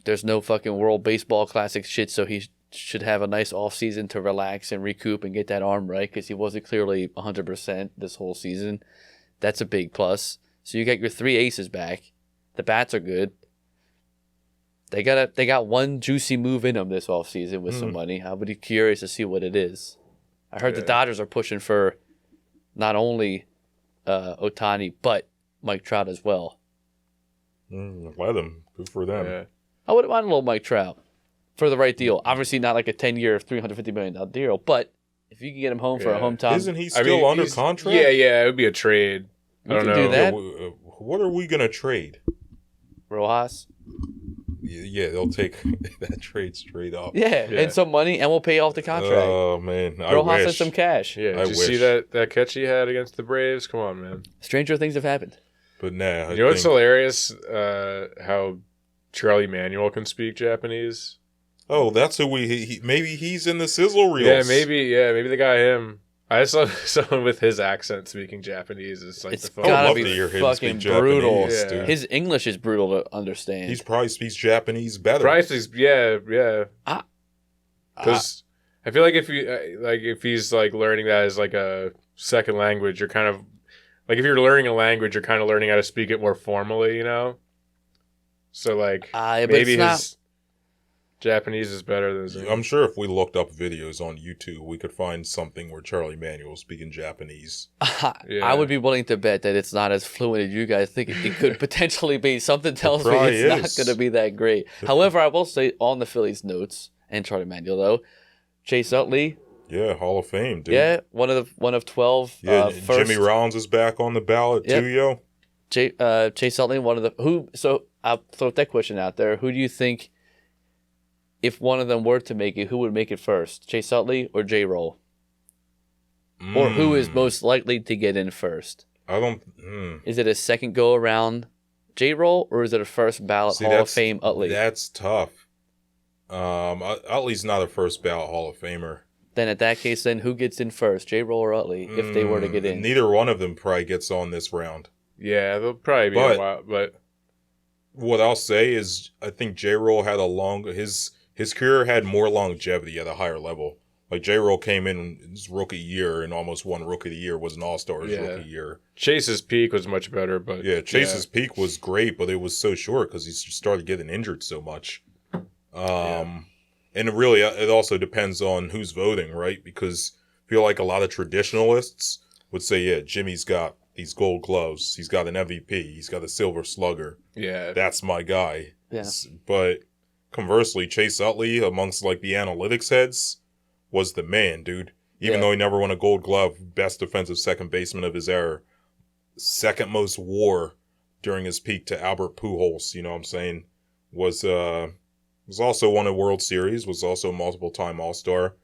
there's no fucking World Baseball Classic shit, so he should have a nice offseason to relax and recoup and get that arm right, because he wasn't clearly 100% this whole season. That's a big plus. So you got your three aces back. The bats are good. They got one juicy move in them this offseason with some money. I would be curious to see what it is. I heard the Dodgers are pushing for not only Ohtani, but Mike Trout as well. Let them. Good for them. Yeah. I wouldn't mind a little Mike Trout for the right deal. Obviously not like a 10-year, $350 million deal, but if you can get him home for a hometown. Isn't he still under contract? Yeah, it would be a trade. I don't can know. do that. What are we going to trade? Rojas. Yeah, they'll take that trade straight up. Yeah, and some money, and we'll pay off the contract. Oh, man. I Rojas and wish. some cash. Yeah, I did you see wish. that catch he had against the Braves? Come on, man. Stranger things have happened. But nah. You know what's hilarious? How Charlie Manuel can speak Japanese. Oh, that's who maybe he's in the sizzle reels. Yeah, maybe they got him. I saw someone with his accent speaking Japanese. It's like It's the I would gotta love be to hear him fucking speak brutal. Japanese, Yeah. dude. His English is brutal to understand. He probably speaks Japanese better. prices. Yeah. Ah. Because I feel like if he's like learning that as like a second language, you're kind of like if you're learning a language, you're kind of learning how to speak it more formally, you know. So like but maybe it's not- his Japanese is better than his I'm sure if we looked up videos on YouTube, we could find something where Charlie Manuel's speaking Japanese. Yeah. I would be willing to bet that it's not as fluent as you guys think it could potentially be. Something tells me probably it's not is. going to be that great. However, I will say on the Phillies notes and Charlie Manuel though, Chase Utley, Yeah, Hall of Fame, dude. yeah, one of 12. Yeah, first, Jimmy Rollins is back on the ballot Yep. too, yo. Chase Utley, one of the who. So I'll throw that question out there. Who do you think, if one of them were to make it, who would make it first, Chase Utley or J Roll, or who is most likely to get in first? I don't. Is it a second go around J Roll, or is it a first ballot Hall of Fame Utley? That's tough. Utley's not a first ballot Hall of Famer. Then at that case, then who gets in first, J Roll or Utley, if they were to get in? Neither one of them probably gets on this round. Yeah, they'll probably be But- a while, but What I'll say is, I think J Roll had his career had more longevity at a higher level. Like J Roll came in his rookie year and almost won Rookie of the Year, was an All-Star his rookie year. Chase's peak was much better. But Yeah, Chase's peak was great, but it was so short because he started getting injured so much. And really, it also depends on who's voting, right? Because I feel like a lot of traditionalists would say, yeah, Jimmy's got these gold gloves. He's got an MVP. He's got a silver slugger. yeah, That's my guy. Yeah. But conversely, Chase Utley, amongst like the analytics heads, was the man, dude. Even though he never won a gold glove, best defensive second baseman of his era. Second most WAR during his peak to Albert Pujols, you know what I'm saying? Was also won a World Series, was also a multiple-time All-Star.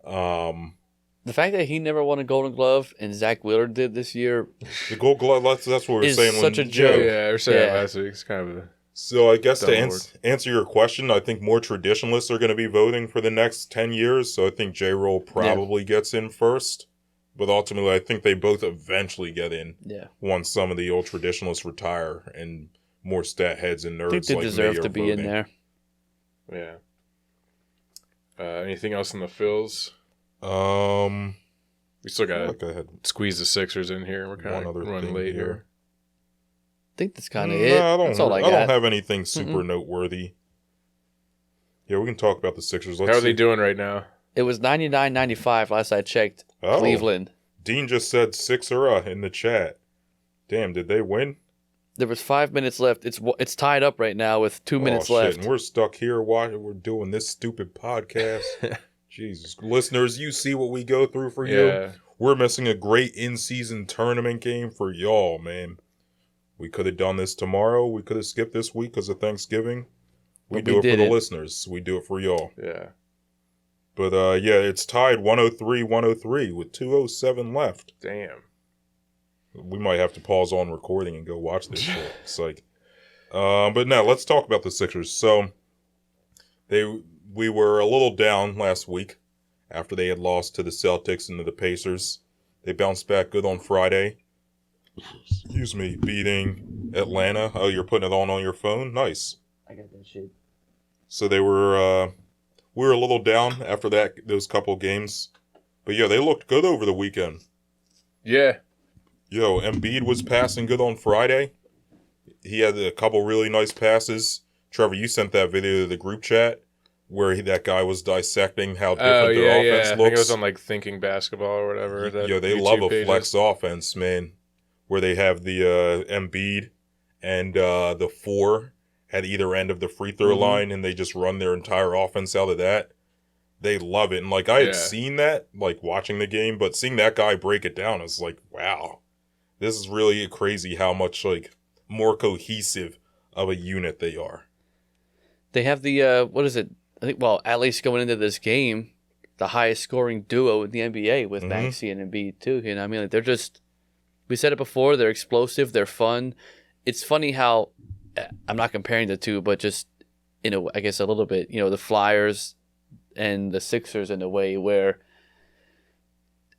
The fact that he never won a Golden Glove and Zach Wheeler did this year The gold glove, that's what we were is saying. such a joke. yeah. I was saying Yeah. last week. It's kind of So I guess to Dumb answer your question, I think more traditionalists are going to be voting for the next 10 years. So I think J-Roll probably gets in first. But ultimately, I think they both eventually get in once some of the old traditionalists retire and more stat heads and nerds I think they like deserve me are to be voting. in there. Yeah. Anything else in the Phils? We still got to squeeze the Sixers in here. We're kind of running late here. I think that's kind of it. That's all I got. I don't have anything super noteworthy. Yeah, we can talk about the Sixers. How are they doing right now? It was 99-95 last I checked. Cleveland. Dean just said Sixera in the chat. Damn, did they win? There was 5 minutes left. It's tied up right now with 2 minutes left. And we're stuck here while we're doing this stupid podcast. Jesus. Listeners, you see what we go through for you? We're missing a great in-season tournament game for y'all, man. We could have done this tomorrow. We could have skipped this week because of Thanksgiving. We do it for the listeners. We do it for y'all. Yeah. But, it's tied 103-103 with 2:07 left. Damn. We might have to pause on recording and go watch this shit. It's like, but now let's talk about the Sixers. So, we were a little down last week after they had lost to the Celtics and to the Pacers. They bounced back good on Friday. Beating Atlanta. Oh, you're putting it on your phone? Nice. I got that shit. So we were a little down after those couple games. But yeah, they looked good over the weekend. Yeah. Yo, Embiid was passing good on Friday. He had a couple really nice passes. Trevor, you sent that video to the group chat where that guy was dissecting how different their offense looks. I think it was on like Thinking Basketball or whatever. Yo, they YouTube love a pages. flex offense, man. Where they have the Embiid and the 4 at either end of the free throw line, and they just run their entire offense out of that. They love it. And like I had seen that, like watching the game, but seeing that guy break it down, I was like, wow. This is really crazy how much like more cohesive of a unit they are. They have the what is it? I think at least going into this game, the highest scoring duo in the NBA with Maxey and Embiid too. You know, I mean, like, they're just. We said it before. They're explosive. They're fun. It's funny how I'm not comparing the two, but just I guess a little bit. You know, the Flyers and the Sixers in a way where.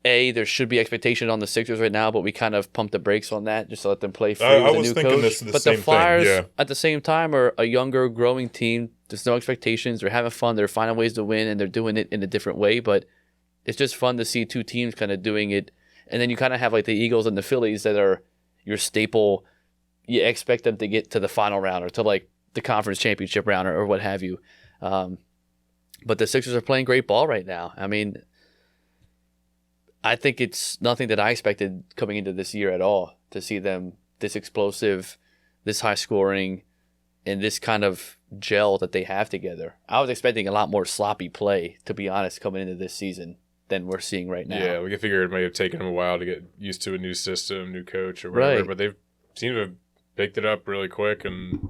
There should be expectation on the Sixers right now, but we kind of pump the brakes on that just to let them play free with a new coach. But the Flyers, at the same time, are a younger, growing team. There's no expectations. They're having fun. They're finding ways to win, and they're doing it in a different way. But it's just fun to see two teams kind of doing it. And then you kind of have like the Eagles and the Phillies that are your staple. You expect them to get to the final round or to like the conference championship round or what have you. But the Sixers are playing great ball right now. I mean, I think it's nothing that I expected coming into this year at all, to see them this explosive, this high scoring, and this kind of gel that they have together. I was expecting a lot more sloppy play, to be honest, coming into this season than we're seeing right now. Yeah, we can figure it may have taken them a while to get used to a new system, new coach or whatever, but they've seemed to have picked it up really quick and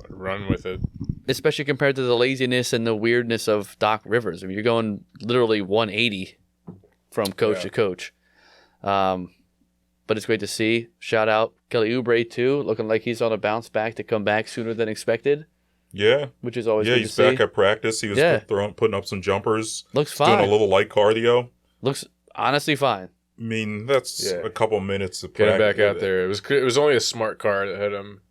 run with it. Especially compared to the laziness and the weirdness of Doc Rivers. I mean, you're going literally 180 from coach to coach. But it's great to see. Shout out Kelly Oubre, too, looking like he's on a bounce back to come back sooner than expected. Yeah. Which is always good to see. Yeah, he's back at practice. He was putting up some jumpers. Looks fine. Doing a little light cardio. Looks honestly fine. I mean, that's a couple minutes of practice. Get him back out there. It was only a smart car that hit him.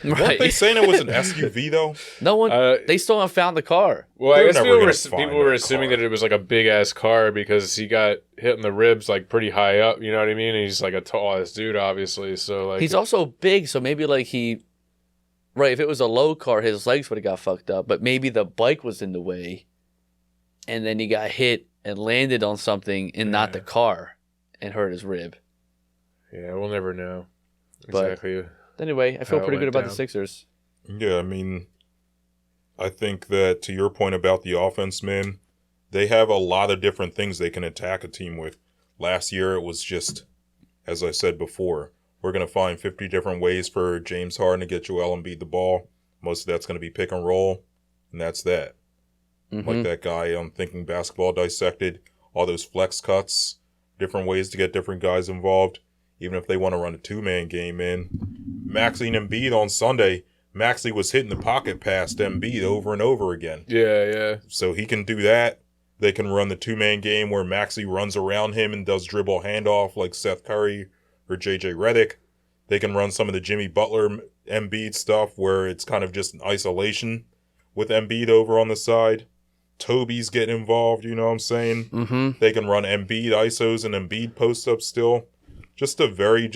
Right. Weren't they saying it was an SUV, though? No one. They still haven't found the car. Well, I guess people were assuming that it was like a big-ass car because he got hit in the ribs like pretty high up, you know what I mean? And he's like a tall-ass dude, obviously. So like he's also big, so maybe like he... Right, if it was a low car, his legs would have got fucked up. But maybe the bike was in the way, and then he got hit and landed on something and not the car and hurt his rib. Yeah, we'll never know exactly. But anyway, I feel pretty good about the Sixers. Yeah, I mean, I think that to your point about the offense, man, they have a lot of different things they can attack a team with. Last year, it was just, as I said before, we're going to find 50 different ways for James Harden to get Joel Embiid the ball. Most of that's going to be pick and roll, and that's that. Like that guy on Thinking Basketball dissected, all those flex cuts, different ways to get different guys involved. Even if they want to run a two-man game in. Maxey and Embiid on Sunday Maxey was hitting the pocket past Embiid over and over again. Yeah. So he can do that. They can run the two-man game where Maxey runs around him and does dribble handoff like Seth Curry or JJ Redick. They can run some of the Jimmy Butler Embiid stuff where it's kind of just an isolation with Embiid over on the side. Toby's getting involved, you know what I'm saying? Mm-hmm. They can run Embiid ISOs and Embiid post-ups still. Just a very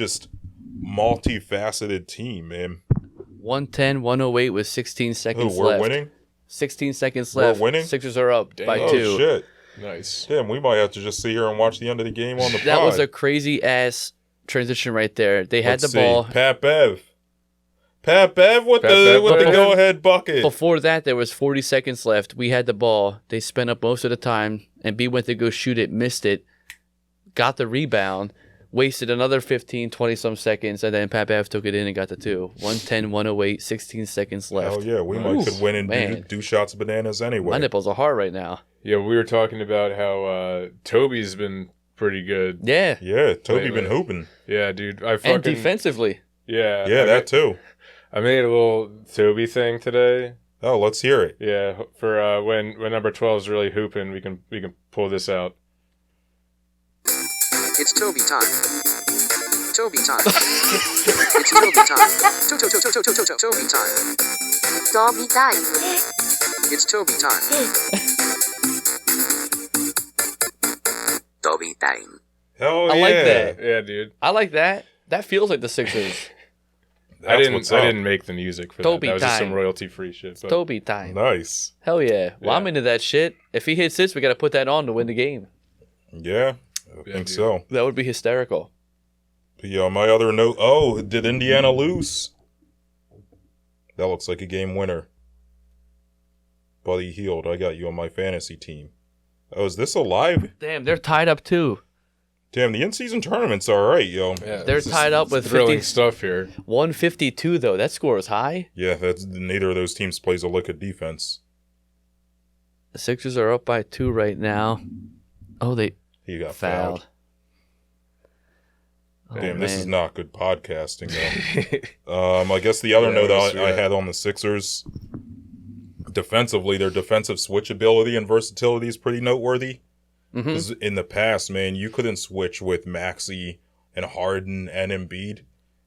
multifaceted team, man. 110-108 with 16 seconds We're left. winning? 16 seconds left. We're winning? Sixers are up by 2. Oh, shit. Nice. Damn, we might have to just sit here and watch the end of the game on the pod. That was a crazy-ass transition right there. They had Let's the ball. see. Pat Bev with the go-ahead bucket. Before that, there was 40 seconds left. We had the ball. They spent up most of the time, and B went to go shoot it, missed it, got the rebound, wasted another 15, 20-some seconds, and then Pat Bev took it in and got the 2. 110-108, 16 seconds left. Oh, yeah, we might could win and do shots of bananas anyway. My nipples are hard right now. Yeah, we were talking about how Toby's been pretty good. Yeah. Yeah, Toby been hooping. Yeah, dude. And defensively. Yeah. Yeah, that too. I made a little Toby thing today. Oh, let's hear it. Yeah, for when number 12 is really hooping, we can pull this out. It's Toby time. Toby time. It's Toby time. Toby time. Toby time. It's Toby time. Toby time. Hell I yeah. like that. Yeah, dude. I like that. That feels like the Sixers. I didn't make the music for Toby that. That was just some time. royalty-free shit. But Toby time. Nice. Hell yeah. Well, Yeah. I'm into that shit. If he hits this, we got to put that on to win the game. Yeah, I think so. That would be hysterical. But yeah, on my other note, did Indiana lose? That looks like a game winner. Buddy Hield, I got you on my fantasy team. Oh, is this a live? Damn, they're tied up too. Damn, the in-season tournament's all right, yo. Yeah, They're tied up with thrilling 50 stuff here. 152 though. That score is high. Yeah, that's neither of those teams plays a lick of defense. The Sixers are up by 2 right now. Oh, He got fouled. Oh, damn, this is man. not good podcasting, though. I guess the other note I had on the Sixers, defensively, their defensive switchability and versatility is pretty noteworthy. Because in the past, man, you couldn't switch with Maxey and Harden and Embiid.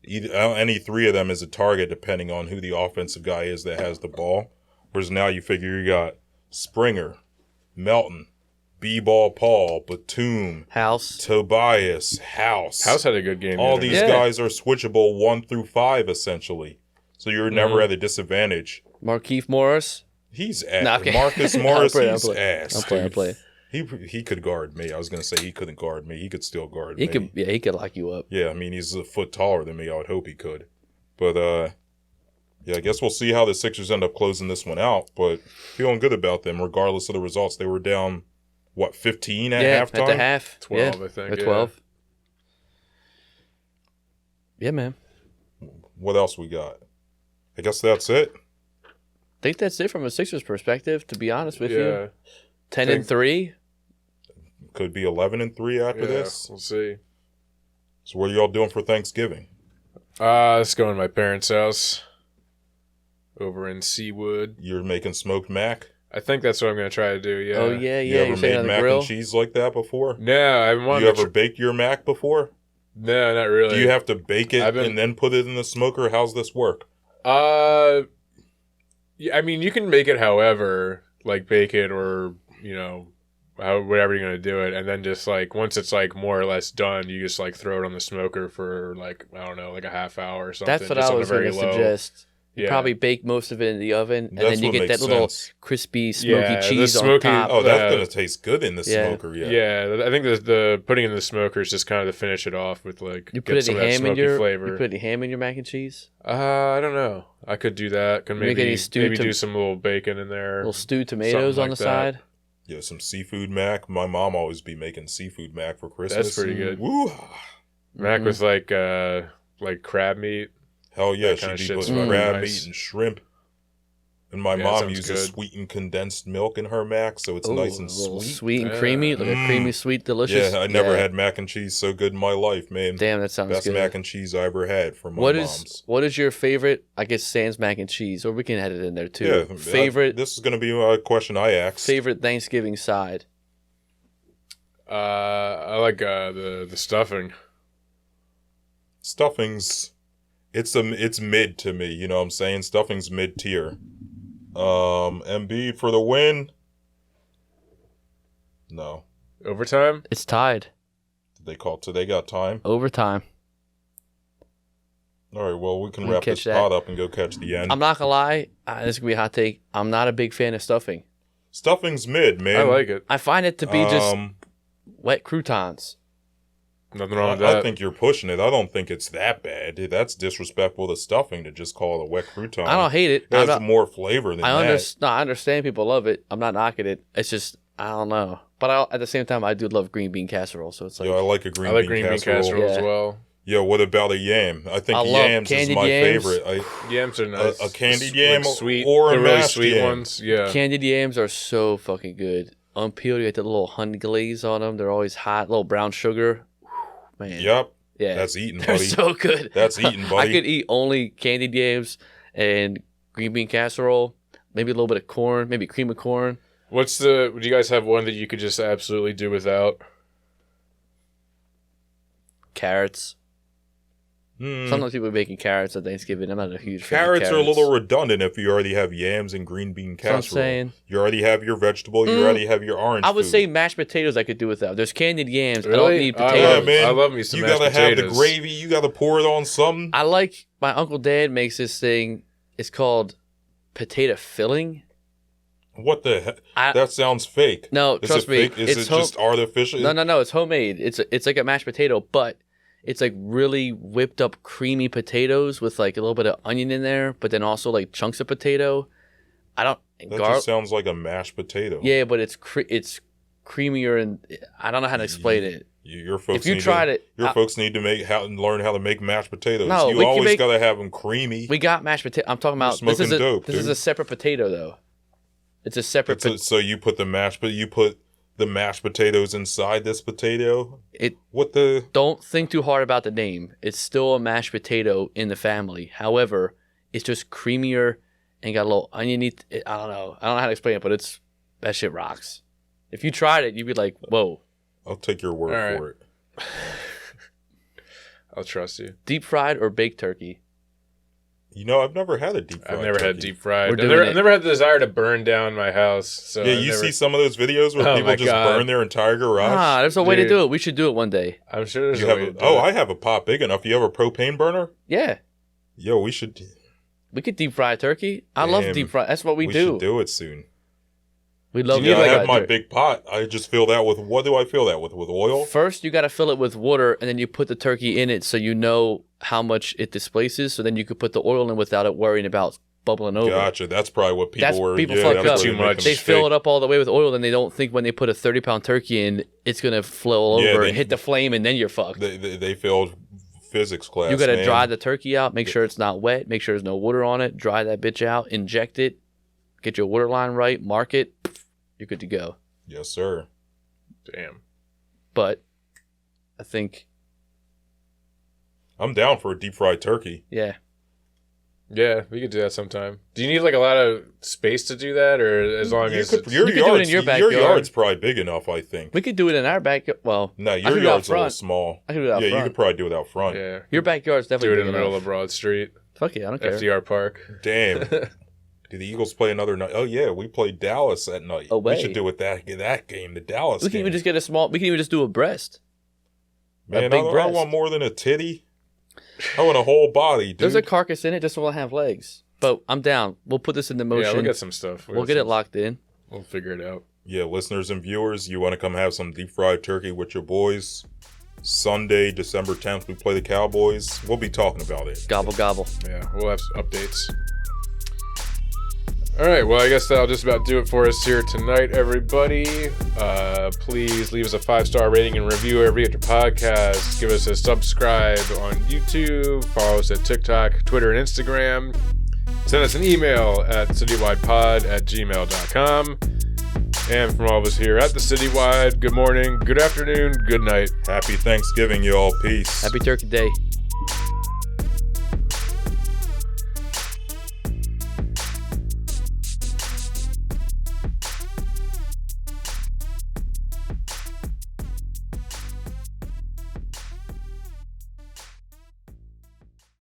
Any three of them is a target depending on who the offensive guy is that has the ball. Whereas now you figure you got Springer, Melton, B-Ball Paul, Batum, House, Tobias, House. House had a good game. All the other these night. guys are switchable 1 through 5, essentially. So you're never at a disadvantage. Markieff Morris. He's ass. Nah, okay. Marcus Morris, I'm he's playing. ass. I'm playing. He could guard me. I was going to say he couldn't guard me. He could still guard He me. could, he could lock you up. Yeah, I mean, he's a foot taller than me. I would hope he could. But, yeah, I guess we'll see how the Sixers end up closing this one out. But feeling good about them, regardless of the results. They were down, 15 at halftime? At the half. 12, yeah, I think. Or 12. Yeah, man. What else we got? I guess that's it. I think that's it from a Sixers perspective, to be honest with Yeah. you. 10-3. Could be 11-3 after this. We'll see. So what are y'all doing for Thanksgiving? Let's go to my parents' house over in Seawood. You're making smoked mac? I think that's what I'm going to try to do, yeah. Oh, yeah, You yeah. ever You're saying made on the mac grill? and cheese like that before? No, I You wanted ever baked your mac before? No, not really. Do you have to bake it and then put it in the smoker? How's this work? Yeah, I mean, you can make it however, like bake it or, whatever you're going to do it. And then just like, once it's like more or less done, you just like throw it on the smoker for like, I don't know, like a half hour or something. That's what just I on was a very going to low. suggest. You Yeah. probably bake most of it in the oven, and That's then you what get that makes little sense. crispy, smoky the cheese smoky- on top. Oh, that's going to taste good in the Yeah. smoker, yeah. Yeah, I think the putting it in the smoker is just kind of to finish it off with like You get put some any of that ham in smoky your flavor. You put any ham in your mac and cheese? I don't know. I could do that. Could Make maybe any stewed do some little bacon in there. Little stewed tomatoes something on the like that. side. Yeah, some seafood mac. My mom always be making seafood mac for Christmas. That's pretty good. Woo! Mac with like crab meat. Hell yeah, That kinda she'd be shit's putting fucking crab nice. meat and shrimp And my mom uses sweetened condensed milk in her mac, so it's nice and sweet and creamy, like a creamy, sweet, delicious. Yeah, I never had mac and cheese so good in my life, man. Damn, that sounds Best good. mac and cheese I ever had from my mom's. What is your favorite? I guess Sam's mac and cheese, or we can add it in there too. Yeah, favorite. This is going to be a question I asked. Favorite Thanksgiving side. I like the stuffing. Stuffing's it's mid to me, you know what I'm saying? Stuffing's mid tier. Embiid for the win. No. Overtime? It's tied. Did they call they got time? Overtime. All right, well, we can wrap this pot up and go catch the end. I'm not gonna lie, this is gonna be a hot take. I'm not a big fan of stuffing. Stuffing's mid, man. I like it. I find it to be just wet croutons. Nothing wrong with that. I think you're pushing it. I don't think it's that bad. That's disrespectful to stuffing to just call it a wet crouton. I don't hate it. It has more flavor than that. I understand people love it. I'm not knocking it. It's just, I don't know. But at the same time, I do love green bean casserole. So it's like, I like a green bean casserole as well. Yeah, what about a yam? I think yams is my favorite. Yams are nice. A candied yam sweet, or a really mashed sweet yam. ones. Yeah, candied yams are so fucking good. Unpeeled, you get the little honey glaze on them. They're always hot. Little brown sugar. Man. Yep. Yeah. That's eating, They're buddy. so good. That's eating, buddy. I could eat only candied yams and green bean casserole. Maybe a little bit of corn. Maybe cream of corn. Would you guys have one that you could just absolutely do without? Carrots. Sometimes people are making carrots at Thanksgiving. I'm not a huge fan of Carrots are a little redundant if you already have yams and green bean casserole. That's what I'm saying. You already have your vegetable. You already have your orange I would food. say mashed potatoes I could do without. There's candied yams. Really? I don't need potatoes. Yeah, man. I love me some You mashed gotta have the potatoes. gravy. You gotta pour it on something. I like, my Uncle Dad makes this thing. It's called potato filling. What the heck? That sounds fake. No, Is trust it me. fake? Is it just artificial? No. It's homemade. It's like a mashed potato, but it's like really whipped up creamy potatoes with like a little bit of onion in there, but then also like chunks of potato. That just sounds like a mashed potato. Yeah, but it's creamier, and I don't know how to explain it. Your folks if you tried it, your folks need to learn how to make mashed potatoes. No, you always gotta have them creamy. We got mashed potato. I'm talking about this is a separate potato though. It's a separate. So you put the mashed potatoes inside this potato. Don't think too hard about the name. It's still a mashed potato in the family. However, it's just creamier and got a little oniony. I don't know how to explain it, but that shit rocks. If you tried it, you'd be like, whoa. I'll take your word for it. I'll trust you. Deep fried or baked turkey? You know, I've never had a deep fried. I've never had deep fried. I've never had the desire to burn down my house. So yeah, you see some of those videos where people just burn their entire garage. There's a way to do it. We should do it one day. I'm sure there's a way to do it. I have a pot big enough. You have a propane burner? Yeah. Yo, we should. We could deep fry turkey. I love deep fry. That's what we do. We should do it soon. We love. I have my big pot. I just fill that with. What do I fill that with? With oil? First, you got to fill it with water, and then you put the turkey in it, so you know how much it displaces. So then you could put the oil in without it worrying about bubbling over. Gotcha. That's probably what people People fuck up too much. They fill it up all the way with oil, and they don't think when they put a 30-pound turkey in, it's gonna flow over and hit the flame, and then you're fucked. They failed physics class. You got to dry the turkey out. Make sure it's not wet. Make sure there's no water on it. Dry that bitch out. Inject it. Get your water line right. Mark it. You're good to go. Yes, sir. Damn. But I think I'm down for a deep fried turkey. Yeah. Yeah, we could do that sometime. Do you need like a lot of space to do that, or as long as your yard's probably big enough? I think we could do it in our backyard. Well, no, your yard's a little small. I could do it out front. Yeah, you could probably do it out front. Yeah, your backyard's definitely do it in the middle of Broad Street. Fuck yeah, I don't care. FDR Park. Damn. Did the Eagles play another night? Oh yeah, we played Dallas that night. Away. We should do it that game, the Dallas. We can even just get we can even just do a breast. Man, I want more than a titty. I want a whole body, dude. There's a carcass in it, just won't have legs. But I'm down. We'll put this into motion. Yeah, we'll get some stuff. We'll get it locked in. We'll figure it out. Yeah, listeners and viewers, you want to come have some deep fried turkey with your boys? Sunday, December 10th, we play the Cowboys. We'll be talking about it. Gobble, gobble. Yeah, we'll have updates. All right, well, I guess that'll just about do it for us here tonight, everybody. Please leave us a 5-star rating and review wherever you get your podcast. Give us a subscribe on YouTube. Follow us at TikTok, Twitter, and Instagram. Send us an email at citywidepod@gmail.com. And from all of us here at the Citywide, good morning, good afternoon, good night. Happy Thanksgiving, y'all. Peace. Happy Turkey Day.